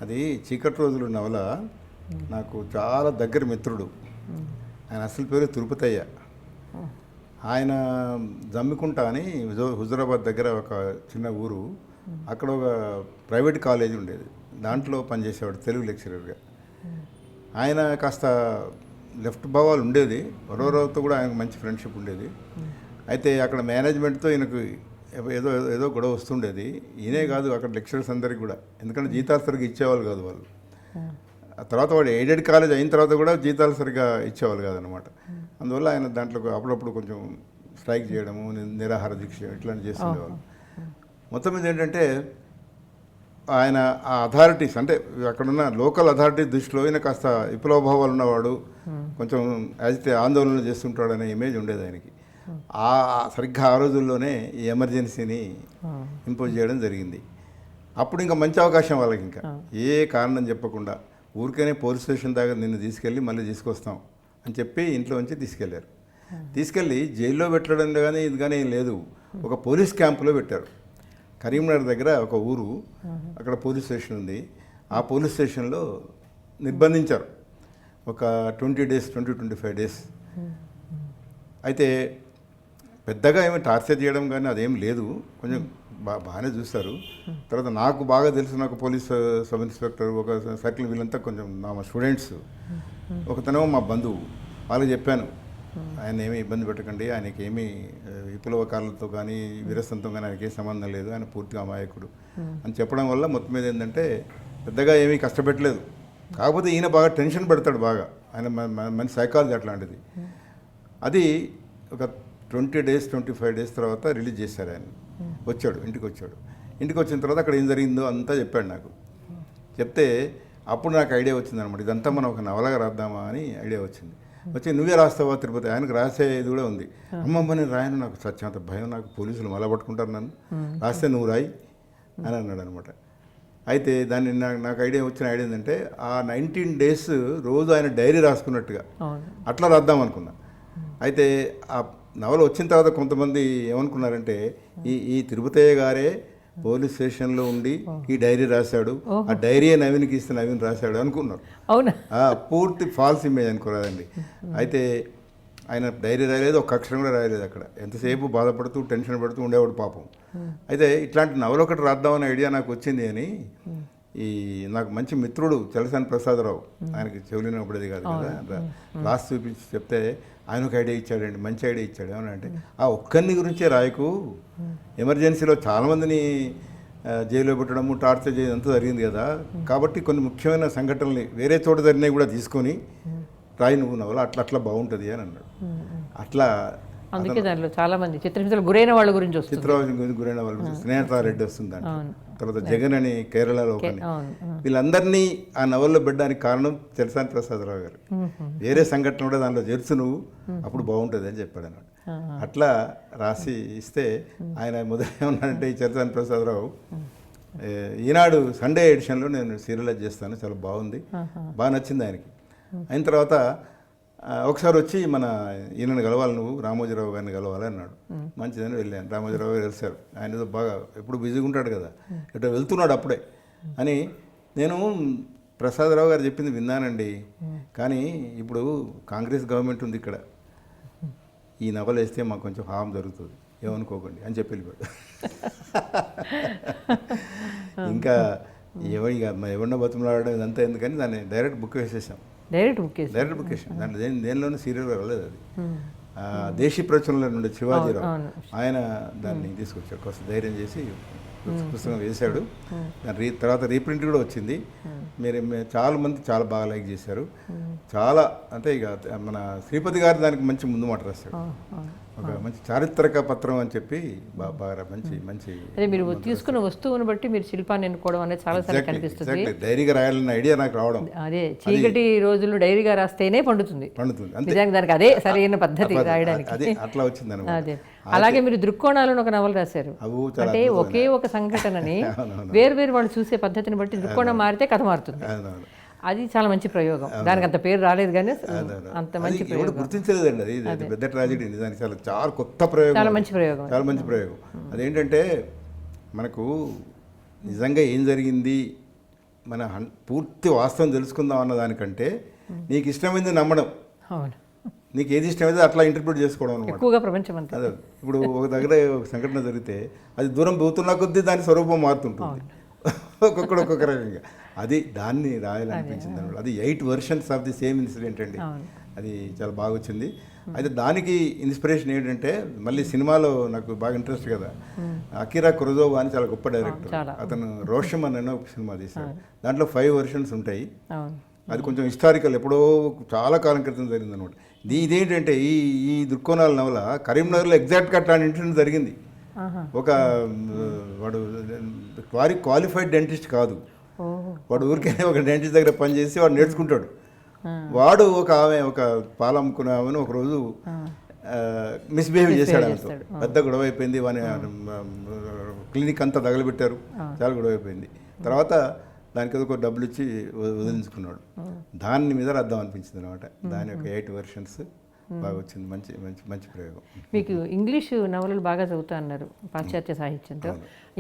అది చీకటి రోజులు నవల నాకు చాలా దగ్గర మిత్రుడు. ఆయన అసలు పేరు తిరుపతయ్య. ఆయన జమ్మికుంట అని హుజురాబాద్ దగ్గర ఒక చిన్న ఊరు, అక్కడ ఒక ప్రైవేట్ కాలేజ్ ఉండేది, దాంట్లో పనిచేసేవాడు తెలుగు లెక్చరర్గా. ఆయన కాస్త లెఫ్ట్ భావాలు ఉండేది, వరవరావుతో కూడా ఆయనకు మంచి ఫ్రెండ్షిప్ ఉండేది. అయితే అక్కడ మేనేజ్మెంట్తో ఈయనకు ఏదో ఏదో గొడవ వస్తుండేది. ఈయనే కాదు, అక్కడ లెక్చరర్స్ అందరికీ కూడా, ఎందుకంటే జీతాలు సరిగ్గా ఇచ్చేవాళ్ళు కాదు వాళ్ళు. ఆ తర్వాత వాడు ఎయిడెడ్ కాలేజ్ అయిన తర్వాత కూడా జీతాలు సరిగ్గా ఇచ్చేవాళ్ళు కాదనమాట. అందువల్ల ఆయన దాంట్లో అప్పుడప్పుడు కొంచెం స్ట్రైక్ చేయడము, నిరాహార దీక్ష ఇట్లాంటివి చేస్తుండేవాళ్ళు. మొత్తం మీద ఏంటంటే ఆయన ఆ అథారిటీస్ అంటే అక్కడున్న లోకల్ అథారిటీస్ దృష్టిలో ఈయన కాస్త విప్లవభావాలు ఉన్నవాడు, కొంచెం ఆందోళన చేస్తుంటాడు అనే ఇమేజ్ ఉండేది ఆయనకి. సరిగ్గా ఆ రోజుల్లోనే ఈ ఎమర్జెన్సీని ఇంపోజ్ చేయడం జరిగింది. అప్పుడు ఇంకా మంచి అవకాశం వాళ్ళకి, ఇంకా ఏ కారణం చెప్పకుండా ఊరికనే పోలీస్ స్టేషన్ దాకా నిన్ను తీసుకెళ్ళి మళ్ళీ తీసుకొస్తాం అని చెప్పి ఇంట్లో నుంచి తీసుకెళ్లారు. తీసుకెళ్ళి జైల్లో పెట్టడం కానీ ఇది కానీ ఏం లేదు, ఒక పోలీస్ క్యాంపులో పెట్టారు. కరీంనగర్ దగ్గర ఒక ఊరు, అక్కడ పోలీస్ స్టేషన్ ఉంది. ఆ పోలీస్ స్టేషన్లో నిర్బంధించారు ఒక 20-25 డేస్. అయితే పెద్దగా ఏమి టార్చర్ చేయడం కానీ అదేం లేదు, కొంచెం బాగానే చూస్తారు. తర్వాత నాకు బాగా తెలిసిన ఒక పోలీస్ సబ్ ఇన్స్పెక్టర్, ఒక సర్కిల్, వీళ్ళంతా కొంచెం నా స్టూడెంట్స్. ఒకతనేమో మా బంధువు, వాళ్ళకి చెప్పాను, ఆయన ఏమీ ఇబ్బంది పెట్టకండి, ఆయనకి ఏమీ విప్లవకారులతో కానీ వీరస్థంతో కానీ ఆయనకి ఏ సంబంధం లేదు, ఆయన పూర్తిగా అమాయకుడు అని చెప్పడం వల్ల మొత్తం మీద ఏంటంటే పెద్దగా ఏమీ కష్టపెట్టలేదు. కాకపోతే ఈయన బాగా టెన్షన్ పెడతాడు బాగా, ఆయన మంచి సైకాలజీ అట్లాంటిది. అది ఒక 20-25 డేస్ తర్వాత రిలీజ్ చేశారు. ఆయన వచ్చాడు, ఇంటికి వచ్చిన తర్వాత అక్కడ ఏం జరిగిందో అంతా చెప్పాడు నాకు. చెప్తే అప్పుడు నాకు ఐడియా వచ్చింది అనమాట, ఇదంతా మనం ఒక నవలగా రాద్దామా అని ఐడియా వచ్చింది. నువ్వే రాస్తావా తిరుపతి, ఆయనకు రాసేది కూడా ఉంది. అమ్మమ్మ నేను రాయను, నాకు సత్యంత భయం, నాకు పోలీసులు మళ్ళా పట్టుకుంటారు నన్ను, రాస్తే నువ్వు రాయి అని అన్నాడు అనమాట. అయితే దాన్ని నాకు ఐడియా వచ్చిన ఐడియా ఏంటంటే ఆ 19 డేస్ రోజు ఆయన డైరీ రాసుకున్నట్టుగా అట్లా రాద్దాం అనుకున్నా. అయితే ఆ నవల వచ్చిన తర్వాత కొంతమంది ఏమనుకున్నారంటే ఈ తిరుపతయ్య గారే పోలీస్ స్టేషన్లో ఉండి ఈ డైరీ రాశాడు, ఆ డైరీ నవీన్కి ఇస్తే నవీన్ రాశాడు అనుకున్నారు. అవునా? పూర్తి ఫాల్స్ ఇమేజ్ అనుకోరాదండి. అయితే ఆయన డైరీ రాయలేదు, ఒక అక్షరం కూడా రాయలేదు అక్కడ. ఎంతసేపు బాధపడుతూ టెన్షన్ పడుతూ ఉండేవాడు పాపం. అయితే ఇట్లాంటి నవల ఒకటి రాద్దామనే ఐడియా నాకు వచ్చింది అని నాకు మంచి మిత్రుడు చలసాని ప్రసాదరావు, ఆయనకి చెవులినప్పుడేది కాదు కదా, లాస్ట్ చూపించి చెప్తే ఆయన ఒక ఐడియా ఇచ్చాడండి, మంచి ఐడియా ఇచ్చాడు. ఏమనంటే ఆ ఒక్కరిని గురించే రాయకు, ఎమర్జెన్సీలో చాలామందిని జైల్లో పెట్టడము, టార్చర్ చేయడం అంతా జరిగింది కదా, కాబట్టి కొన్ని ముఖ్యమైన సంఘటనలు వేరే చోట జరిగినవి కూడా తీసుకొని రాయి నువ్వు నవల, అట్లా బాగుంటుంది అని అన్నాడు. అట్లా అందుకే దాంట్లో చాలా మంది చిత్రహింసలు గురైన వాళ్ళ గురించి వస్తుంది, చిత్రహింసలకు గురైన వాళ్ళ గురించి స్నేహతారెడ్డి వస్తుంది, తర్వాత జగన్ అని కేరళలో ఒకని, వీళ్ళందరినీ ఆ నవల్లో పెట్టడానికి కారణం చలసాని ప్రసాదరావు గారు. వేరే సంఘటన కూడా దాంట్లో చేర్చు నువ్వు, అప్పుడు బాగుంటుంది అని చెప్పాడు అన్నాడు. అట్లా రాసి ఇస్తే ఆయన మొదలు ఏమన్నాడంటే ఈ చలసాని ప్రసాదరావు ఈనాడు సండే ఎడిషన్లో నేను సీరియలైజ్ చేస్తాను, చాలా బాగుంది, బాగా నచ్చింది ఆయనకి. అయిన తర్వాత ఒకసారి వచ్చి మన ఈయనను కలవాలి, నువ్వు రామోజీరావు గారిని కలవాలి అన్నాడు. మంచిదని వెళ్ళాను. రామోజీరావు గారు కలిశారు. ఆయన ఏదో బాగా ఎప్పుడు బిజీగా ఉంటాడు కదా, ఎటో వెళ్తున్నాడు అప్పుడే అని. నేను ప్రసాదరావు గారు చెప్పింది విన్నానండి, కానీ ఇప్పుడు కాంగ్రెస్ గవర్నమెంట్ ఉంది ఇక్కడ, ఈ నవల వేస్తే మాకు కొంచెం హామ్ జరుగుతుంది, ఏమనుకోకండి అని చెప్పి వెళ్ళిపోయాడు. ఇంకా ఎవరినో బతుమలాడడం ఇదంతా ఎందుకని దాన్ని డైరెక్ట్ బుక్ వేసేసాం. డైరెక్ట్ బుక్ వేసాం. దాంట్లో దేనిలోనూ సీరియల్ రాలేదు. అది దేశీ ప్రచురణలో నుండి శివాజీరావు ఆయన దాన్ని తీసుకొచ్చాడు, కొంచెం ధైర్యం చేసి పుస్తకం వేశాడు. దాని తర్వాత రీప్రింట్ కూడా వచ్చింది. చాలా మంది చాలా బాగా లైక్ చేశారు. చాలా అంటే ఇక మన శ్రీపతి గారు దానికి మంచి ముందు మాట రాశాడు. ఒక మంచి చారిత్రక పత్రం అని చెప్పి బాగా మంచి అదే మీరు తీసుకున్న వస్తువును బట్టి మీరు శిల్పాన్ని ఎన్నుకోవడం అనేది చాలా కనిపిస్తుంది. డైరీగా రాయాలన్న ఐడియా నాకు రావడం, అదే చీకటి రోజులు డైరీగా రాస్తేనే పండుతుంది. దానికి అదే సరైన పద్ధతి రాయడానికి. అదే అట్లా వచ్చింది అనమాట. అదే అలాగే మీరు దృక్కోణాలను ఒక నవల రాశారు. అంటే ఒకే ఒక సంఘటనని వేరు వాళ్ళు చూసే పద్ధతిని బట్టి దృక్కోణం మారితే కథ మారుతుంది. అది చాలా మంచి ప్రయోగం. దానికి అంత పేరు రాలేదు కానీ అంత మంచి ప్రయోగం గుర్తించలేదండి. అది పెద్ద ట్రాజెడీ. దానికి చాలా కొత్త ప్రయోగం, చాలా మంచి ప్రయోగం. అదేంటంటే మనకు నిజంగా ఏం జరిగింది, మన పూర్తి వాస్తవం తెలుసుకుందాం అన్న దానికంటే నీకు ఇష్టమైంది నమ్మడం, నీకు ఏది ఇష్టమైంది అట్లా ఇంటర్ప్రిట్ చేసుకోవడం అనమాట. ఎక్కువగా ప్రపంచం అంతా అదే. ఇప్పుడు ఒక దగ్గర ఒక సంఘటన జరిగితే అది దూరం పోతున్న కొద్దీ దాని స్వరూపం మారుతుంటుంది, ఒక్కొక్క రకంగా. అది దాన్ని రాయాలనిపించింది అనమాట. అది 8 versions of the same incident అండి. అది చాలా బాగా వచ్చింది. అయితే దానికి ఇన్స్పిరేషన్ ఏంటంటే మళ్ళీ సినిమాలో నాకు బాగా ఇంట్రెస్ట్ కదా, అకిరా కురోసావా అని చాలా గొప్ప డైరెక్టర్. అతను రోషమన్ అనే ఒక సినిమా తీశాడు. దాంట్లో 5 versions ఉంటాయి. అది కొంచెం హిస్టారికల్, ఎప్పుడో చాలా కాలం క్రితం జరిగింది అనమాట. ఇదేంటంటే ఈ దృక్కోణాల నవల కరీంనగర్లో ఎగ్జాక్ట్గా అట్లాంటి ఇన్సిడెంట్ జరిగింది. ఒక వాడు క్వాలిఫైడ్ డెంటిస్ట్ కాదు, వాడు ఊరికే ఒక డెంటిస్ట్ దగ్గర పనిచేసి వాడు నేర్చుకుంటాడు. వాడు ఒక పాలు అమ్ముకునే ఆమెను ఒకరోజు మిస్బిహేవ్ చేశాడు. ఆమెతో పెద్ద గొడవ అయిపోయింది. వాని క్లినిక్ అంతా తగలబెట్టారు, చాలా గొడవ అయిపోయింది. తర్వాత దానికి ఏదో ఒక డబ్బులు ఇచ్చి వదిలించుకున్నాడు. దాని మీద రాద్దాం అనిపించింది అనమాట. దాని యొక్క 8 versions బాగా వచ్చింది. మంచి ప్రయోగం. మీకు ఇంగ్లీష్ నవలలు బాగా చదువుతా అన్నారు పాశ్చాత్య సాహిత్యంతో.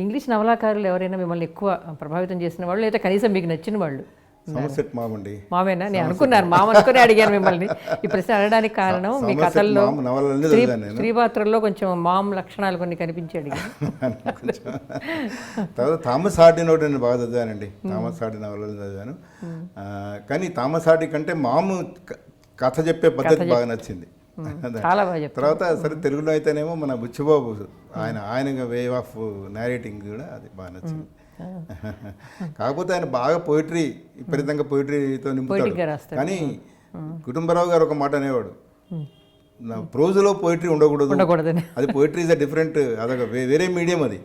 ఇంగ్లీష్ నవలాకారులు ఎవరైనా మిమ్మల్ని ఎక్కువ ప్రభావితం చేసిన వాళ్ళు, లేదా కనీసం మీకు నచ్చిన వాళ్ళు? సోమర్సెట్ మామ్ అండి. మామేనా? నేను అనుకున్నాను మామ అనుకుని అడిగాను మిమ్మల్ని ఈ ప్రశ్న అడగడానికి కారణం మీ కథల్లో స్త్రీ పాత్రల్లో కొంచెం మామ్ లక్షణాలు కొన్ని కనిపించి అడిగాను. తర్వాత థామస్ హార్డీ నోట్ నేను బాగా చదివానండి. థామస్ హార్డీ నవలలు చదివాను. కానీ థామస్ హార్డీ కంటే మాము కథ చెప్పే పద్ధతి బాగా నచ్చింది. చాలా బాగా. తర్వాత సరే తెలుగులో అయితేనేమో మన బుచ్చిబాబు ఆయన వే ఆఫ్ నేరేటింగ్ కూడా అది బాగా నచ్చింది. కాకపోతే ఆయన బాగా విపరీతంగా పోయిటరీతో నింపుతాడు. కానీ కుటుంబరావు గారు ఒక మాట అనేవాడు, నా ప్రోజులో పోయిటరీ ఉండకూడదు, అది పోయిటరీ ఇస్ అ డిఫరెంట్, అదొక వేరే మీడియం. అది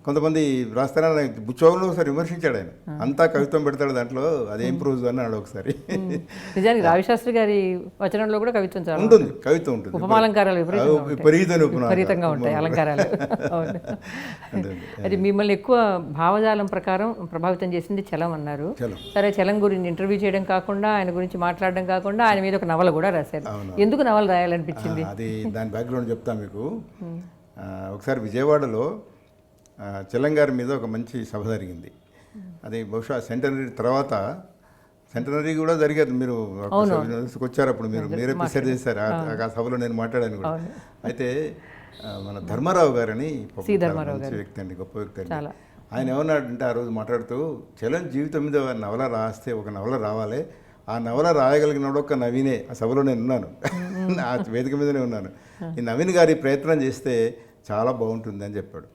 కొంతమంది రాస్తారని బుచ్చోగులో ఒకసారి విమర్శించాడు ఆయన. అంతా కవిత్వం పెడతాడు దాంట్లో, అదేం ప్రోజు అన్నాడు ఒకసారి. నిజానికి రావిశాస్త్రి గారి వచనంలో కూడా కవిత్వం చాలా ఉంటుంది. కవిత్వం ఉంటుంది. ఉపమాలంకారాలు విపరీతంగా ఉంటాయి, అలంకారాలు. అది మిమ్మల్ని ఎక్కువ భావజాలం ప్రకారం ప్రభావితం చేసింది చలం అన్నారు. సరే, చలం గురించి ఇంటర్వ్యూ చేయడం కాకుండా, ఆయన గురించి మాట్లాడడం కాకుండా, ఆయన మీద ఒక నవల కూడా రాశారు. ఎందుకు నవల రాయాలనిపించింది? అది దాని బ్యాక్గ్రౌండ్ చెప్తా మీకు. ఒకసారి విజయవాడలో చలం గారి మీద ఒక మంచి సభ జరిగింది. అది బహుశా సెంటనరీ కూడా జరిగేది. మీరు వచ్చారు అప్పుడు, మీరే ప్రిసైడ్ చేశారు ఆ సభలో, నేను మాట్లాడాను కూడా. అయితే మన ధర్మారావు గారని మంచి వ్యక్తి అండి, గొప్ప వ్యక్తి అండి. ఆయన ఏమన్నాడంటే ఆ రోజు మాట్లాడుతూ, చలం జీవితం మీద నవల రాస్తే ఒక నవల రావాలి, ఆ నవల రాయగలిగినప్పుడు ఒక నవీనే. ఆ సభలో నేను ఉన్నాను, ఆ వేదిక మీదనే ఉన్నాను. ఈ నవీన్ గారి ప్రయత్నం చేస్తే చాలా బాగుంటుంది అని చెప్పాడు.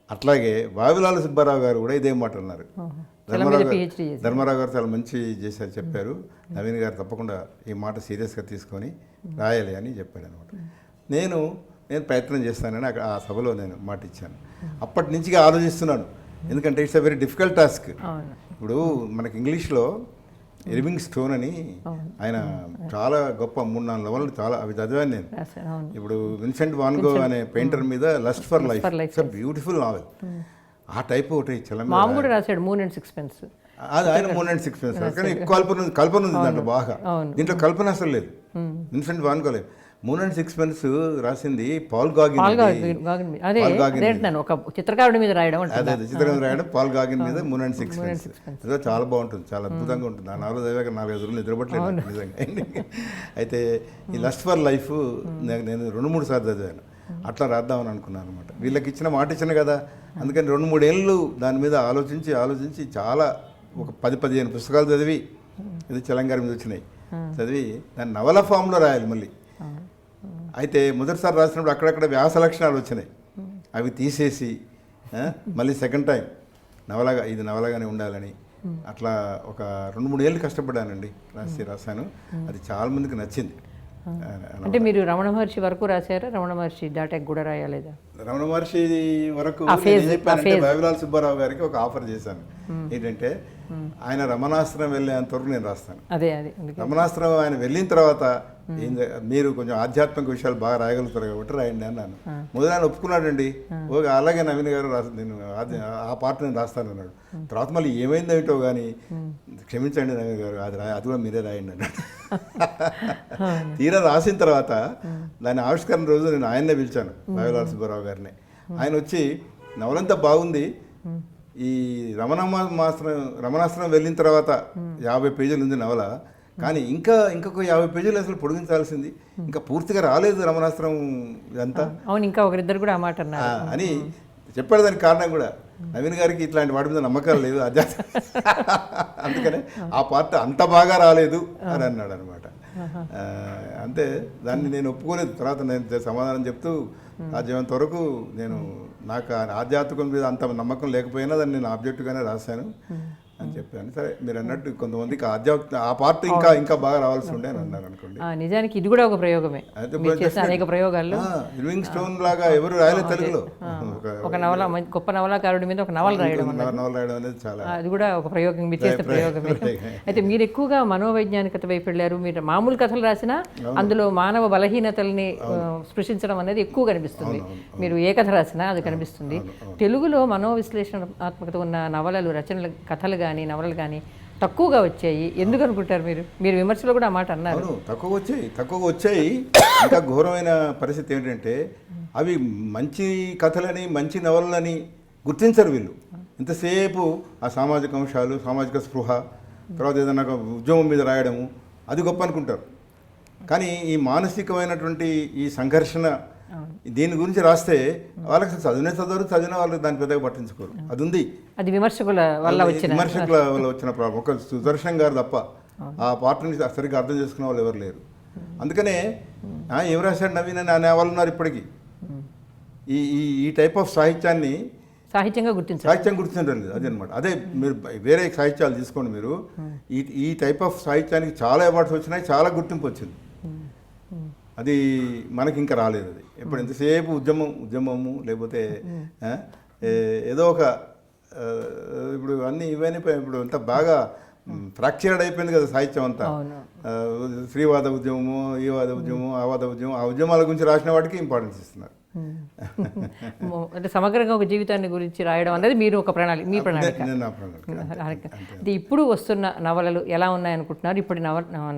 అట్లాగే వావిలాల సుబ్బారావు గారు కూడా ఇదే మాట అన్నారు. ధర్మారావు గారు చాలా మంచి చేశారు, చెప్పారు. నవీన్ గారు తప్పకుండా ఈ మాట సీరియస్గా తీసుకొని రాయాలి అని చెప్పాడు అనమాట. నేను ప్రయత్నం చేస్తానని ఆ సభలో నేను మాట ఇచ్చాను. అప్పటి నుంచి ఆలోచిస్తున్నాను, ఎందుకంటే it's a very difficult task. ఇప్పుడు మనకి ఇంగ్లీష్లో ఇర్వింగ్ స్టోన్ అని ఆయన చాలా గొప్ప 3-4 నవలలు చాలా అవి చదివాను నేను. ఇప్పుడు విన్సెంట్ వాన్ గో అనే పెయింటర్ మీద lust for life, it's a beautiful novel. ఆ టైప్ ఒకటి చలం కూడా రాశాడు, మూన్ అండ్ సిక్స్పెన్స్. అది ఆయన 3 and 6 pence కానీ కల్పన ఉంది దాంట్లో బాగా. దీంట్లో కల్పన అసలు లేదు, ఇన్ఫెంట్ వానుకోలేదు. 3 and 6 pence రాసింది పాల్ గాగిన్. అదే ఒక చిత్రకారుడి మీద రాయడం, అదే చిత్రకారుడు రాయడం పాల్ గాగిన్ మీద 3 and 6 pence. అదే చాలా బాగుంటుంది, చాలా అద్భుతంగా ఉంటుంది. ఆ 4 చదివాక 4-5 రోజులు నిద్రపట్టలేదు నిజంగా. అయితే ఈ లస్ట్ ఫర్ లైఫ్ నేను 2-3 సార్లు చదివాను. అట్లా రాద్దామని అనుకున్నాను అనమాట. వీళ్ళకి ఇచ్చిన మాట ఇచ్చిన కదా, అందుకని 2-3 ఏళ్ళు దాని మీద ఆలోచించి చాలా ఒక 10-15 పుస్తకాలు చదివి, ఇది తెలంగాణ మీద వచ్చినాయి చదివి దాన్ని నవల ఫామ్లో రాయాలి మళ్ళీ. అయితే మొదటిసారి రాసినప్పుడు అక్కడక్కడ వ్యాస లక్షణాలు వచ్చినాయి, అవి తీసేసి మళ్ళీ సెకండ్ టైం ఇది నవలగానే ఉండాలని అట్లా ఒక 2-3 ఏళ్ళు కష్టపడ్డానండి. రాశాను, అది చాలా మందికి నచ్చింది. అంటే మీరు రమణ మహర్షి వరకు రాశారా? రమణ మహర్షి దాటాక కూడా రాయలేదా? రమణ మహర్షి వరకు వైవలాల్ సుబ్బారావు గారికి ఒక ఆఫర్ చేశాను, ఏంటంటే ఆయన రమణాశ్రమం వెళ్ళేంత వరకు నేను రాస్తాను. అదే రమణాశ్రమం ఆయన వెళ్ళిన తర్వాత మీరు కొంచెం ఆధ్యాత్మిక విషయాలు బాగా రాయగలుగుతారు కాబట్టి రాయండి అన్నాను. మొదలు ఆయన ఒప్పుకున్నాడండి. ఓకే అలాగే నవీన్ గారు నేను ఆ పార్ట్ నేను రాస్తాను అన్నాడు. తర్వాత మళ్ళీ ఏమైందో ఏంటో కానీ క్షమించండి నవీన్ గారు, అది కూడా మీరే రాయండి అన్నాడు. తీరా రాసిన తర్వాత దాని ఆవిష్కరణ రోజు నేను ఆయన్నే పిలిచాను, వైవలాల్ సుబ్బారావు గారిని. ఆయన వచ్చి నవలంతా బాగుంది, ఈ రమణాశ్రమం వెళ్ళిన తర్వాత 50 పేజీలు ఉంది నవల, కానీ ఇంకొక 50 పేజీలు అసలు పొడిగించాల్సింది, ఇంకా పూర్తిగా రాలేదు రమణాశ్రమం ఇదంతా. అవును, ఇంకా ఒకరిద్దరు కూడా ఆ మాట అన్నారు అని చెప్పాడు. దానికి కారణం కూడా నవీన్ గారికి ఇట్లాంటి వాటి మీద నమ్మకాలు లేదు, అందుకనే ఆ పార్ట్ అంత బాగా రాలేదు అని అన్నాడు అనమాట. అంతే, దాన్ని నేను ఒప్పుకోలేదు. తర్వాత నేను సమాధానం చెప్తూ సాధ్యమైనంత వరకు నాకు ఆధ్యాత్మికం మీద అంత నమ్మకం లేకపోయినా దాన్ని నేను ఆబ్జెక్టివ్గానే రాశాను అని చెప్పాను. సరే మీరు అన్నట్టు కొంతమందికి ఆ పార్ట్ ఇంకా బాగా రావాల్సి ఉండే అని అన్నారు అనుకోండి. నిజానికి ఇది కూడా ఒక ప్రయోగమే, అనేక ప్రయోగాల్లో లివింగ్ స్టోన్ లాగా ఎవరు రాయలేదు తెలుగులో. ఒక నవల, గొప్ప నవలాకారుడి మీద ఒక నవల రాయడం అనేది చాలా, అది కూడా ఒక ప్రయోగం, మీరు చేసే ప్రయోగమే. అయితే మీరు ఎక్కువగా మనోవైజ్ఞానికత వైపు వెళ్ళారు. మీరు మామూలు కథలు రాసినా అందులో మానవ బలహీనతల్ని స్పృశించడం అనేది ఎక్కువ కనిపిస్తుంది. మీరు ఏ కథ రాసినా అది కనిపిస్తుంది. తెలుగులో మనోవిశ్లేషణాత్మకత ఉన్న నవలలు, రచనలు, కథలు కానీ నవలలు కానీ తక్కువగా వచ్చాయి. ఎందుకు అనుకుంటారు మీరు విమర్శలో కూడా ఆ మాట అన్నారు. తక్కువగా వచ్చాయి. ఇంకా ఘోరమైన పరిస్థితి ఏంటంటే అవి మంచి కథలని మంచి నవలలని గుర్తించరు వీళ్ళు. ఇంతసేపు ఆ సామాజిక అంశాలు, సామాజిక స్పృహ, తర్వాత ఏదైనా ఉద్యమం మీద రాయడము అది గొప్ప అనుకుంటారు. కానీ ఈ మానసికమైనటువంటి ఈ సంఘర్షణ దీని గురించి రాస్తే వాళ్ళకి చదివిన వాళ్ళు దాని పెద్దగా పట్టించుకోరు. అది ఉంది, అది విమర్శకుల వల్ల వచ్చిన ప్రాబ్లం. ఒక సుదర్శన్ గారు తప్ప ఆ పార్టీని సరిగ్గా అర్థం చేసుకునే వాళ్ళు ఎవరు లేరు. అందుకనే ఏం రాశాడు నవీన్ అని అనే వాళ్ళు ఉన్నారు ఇప్పటికీ. ఈ టైప్ ఆఫ్ సాహిత్యాన్ని సాహిత్యం గుర్తించడం లేదు. అదే అనమాట. అదే మీరు వేరే సాహిత్యాలు తీసుకోండి, మీరు ఈ టైప్ ఆఫ్ సాహిత్యానికి చాలా అవార్డ్స్ వచ్చినాయి, చాలా గుర్తింపు వచ్చింది. అది మనకి ఇంకా రాలేదు. అది ఎప్పుడు ఎంతసేపు ఉద్యమము లేకపోతే ఏదో ఒక ఇప్పుడు ఇవన్నీ ఇప్పుడు అంతా బాగా ఫ్రాక్చర్డ్ అయిపోయింది కదా సాహిత్యం అంతా. శ్రీవాద ఉద్యమము, ఈ వాద ఉద్యమం, ఆ వాద ఉద్యమం, ఆ ఉద్యమాల గురించి రాసిన వాటికి ఇంపార్టెన్స్ ఇస్తున్నారు. అంటే సమగ్రంగా ఒక జీవితాన్ని గురించి రాయడం అనేది మీరు ఒక మీ ప్రణాళిక. ఇది ఇప్పుడు వస్తున్న నవలలు ఎలా ఉన్నాయనుకుంటున్నారు? ఇప్పుడు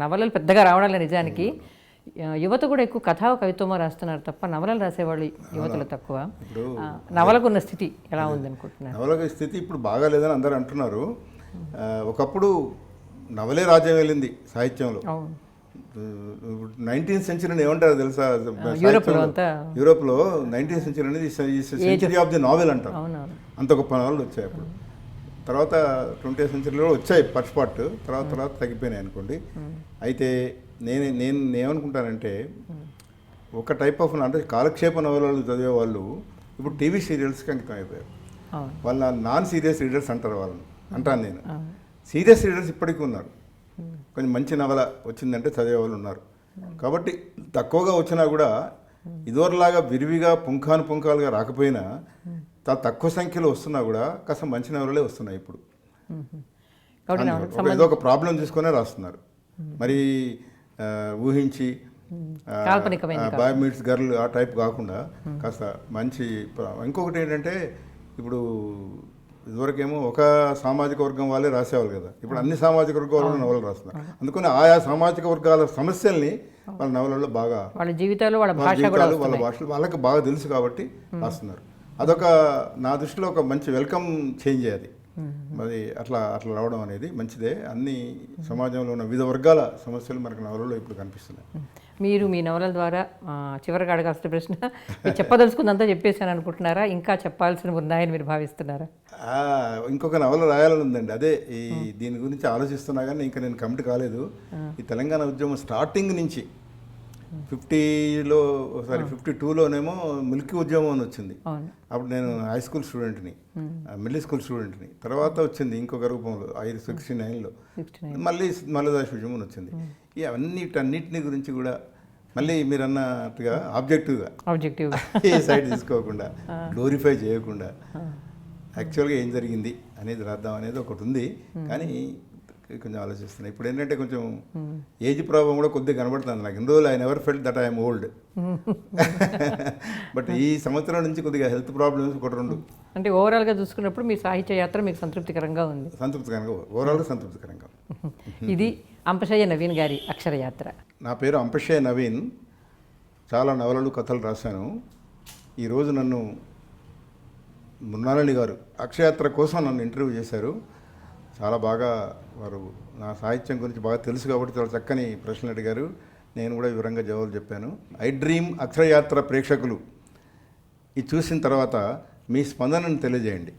నవలలు పెద్దగా రావడం లేదు నిజానికి. యువత కూడా ఎక్కువ కథా కవిత్వమో రాస్తున్నారు తప్ప నవలలు రాసేవాళ్ళు యువతలు తక్కువ. నవలకున్న స్థితి ఎలా ఉంది అనుకుంటున్నారు? నవల స్థితి ఇప్పుడు బాగా లేదని అందరూ అంటున్నారు. ఒకప్పుడు నవలే రాజ్యం వెళ్ళింది సాహిత్యంలో. 19th సెంచరీని ఏమంటారు తెలుసా? యూరోప్లో 19th సెంచరీ అనేది సెంచరీ ఆఫ్ ది నావెల్ అంటారు. అంత గొప్ప నవలలు వచ్చాయి అప్పుడు. తర్వాత 20th సెంచరీలో వచ్చాయి పర్స్పాట్, తర్వాత తగ్గిపోయినాయి అనుకోండి. అయితే నేను ఏమనుకుంటానంటే ఒక టైప్ ఆఫ్ అంటే కాలక్షేప నవలలు చదివే వాళ్ళు ఇప్పుడు టీవీ సీరియల్స్కి అంకితం అయిపోయారు. వాళ్ళ నాన్ సీరియస్ రీడర్స్ అంటారు వాళ్ళని, అంటాను నేను. సీరియస్ రీడర్స్ ఇప్పటికీ ఉన్నారు. కొంచెం మంచి నవల వచ్చిందంటే చదివే వాళ్ళు ఉన్నారు. కాబట్టి తక్కువగా వచ్చినా కూడా ఇదివరలాగా విరివిగా పుంఖాలుగా రాకపోయినా తక్కువ సంఖ్యలో వస్తున్నా కూడా కాస్త మంచి నవలలే వస్తున్నాయి ఇప్పుడు. ఏదో ఒక ప్రాబ్లం తీసుకునే రాస్తున్నారు. మరి ఊహించి బాయ్ మీట్స్ గర్ల్ ఆ టైప్ కాకుండా కాస్త మంచి. ఇంకొకటి ఏంటంటే ఇప్పుడు ఇదివరకేమో ఒక సామాజిక వర్గం వాళ్ళే రాసేవాళ్ళు కదా, ఇప్పుడు అన్ని సామాజిక వర్గాల వాళ్ళు నవలలు రాస్తున్నారు. అందుకని ఆయా సామాజిక వర్గాల సమస్యల్ని వాళ్ళ నవలల్లో బాగా వాళ్ళ జీవితాలు వాళ్ళ భాష వాళ్ళ భాషలు వాళ్ళకి బాగా తెలుసు కాబట్టి రాస్తున్నారు. అదొక నా దృష్టిలో ఒక మంచి వెల్కమ్ చేంజ్ అది. మరి అట్లా రావడం అనేది మంచిదే. అన్ని సమాజంలో ఉన్న వివిధ వర్గాల సమస్యలు మనకు నవలలో ఇప్పుడు కనిపిస్తున్నాయి. మీరు మీ నవలల ద్వారా చివరిగా అడగాల్సిన ప్రశ్న, మీరు చెప్పదలుచుకుందంతా చెప్పేశాను అనుకుంటున్నారా, ఇంకా చెప్పాల్సిన ఉన్నాయని మీరు భావిస్తున్నారా? ఇంకొక నవల రాయాలని ఉందండి. అదే దీని గురించి ఆలోచిస్తున్నా కానీ ఇంకా నేను కమిట్ కాలేదు. ఈ తెలంగాణ ఉద్యమం స్టార్టింగ్ నుంచి 52లోనేమో మిల్కీ ఉద్యమం అని వచ్చింది. అప్పుడు నేను హై స్కూల్ స్టూడెంట్ని, మిడిల్ స్కూల్ స్టూడెంట్ని. తర్వాత వచ్చింది ఇంకొక రూపంలో 69లో మళ్ళీ మల్లదాస్ ఉద్యమం వచ్చింది. ఈ అన్నిటిని గురించి కూడా మళ్ళీ మీరు అన్నట్టుగా ఆబ్జెక్టివ్గా ఏ సైడ్ తీసుకోకుండా, గ్లోరిఫై చేయకుండా యాక్చువల్గా ఏం జరిగింది అనేది రాద్దాం అనేది ఒకటి ఉంది. కానీ కొంచెం ఆలోచిస్తున్నాను. ఇప్పుడు ఏంటంటే కొంచెం ఏజ్ ప్రాబ్లం కూడా కొద్దిగా కనబడుతుంది నాకు. ఇన్ని రోజులు I never felt that I'm old. But ఈ సంవత్సరం నుంచి కొద్దిగా హెల్త్ ప్రాబ్లమ్స్ ఒకటి రెండు. అంటే ఓవరాల్గా చూసుకున్నప్పుడు మీ సాహిత్య యాత్ర మీకు సంతృప్తికరంగా ఉంది? ఓవరాల్గా సంతృప్తికరంగా. ఇది అంపశయ్య నవీన్ గారి అక్షరయాత్ర. నా పేరు అంపశయ్య నవీన్. చాలా నవలలు, కథలు రాశాను. ఈరోజు నన్ను మృణాలిని గారు అక్షరయాత్ర కోసం నన్ను ఇంటర్వ్యూ చేశారు. చాలా బాగా వారు నా సాహిత్యం గురించి బాగా తెలుసు కాబట్టి చాలా చక్కని ప్రశ్నలు అడిగారు. నేను కూడా వివరంగా జవాబులు చెప్పాను. ఐ డ్రీమ్ అక్షరయాత్ర ప్రేక్షకులు ఇది చూసిన తర్వాత మీ స్పందనను తెలియజేయండి.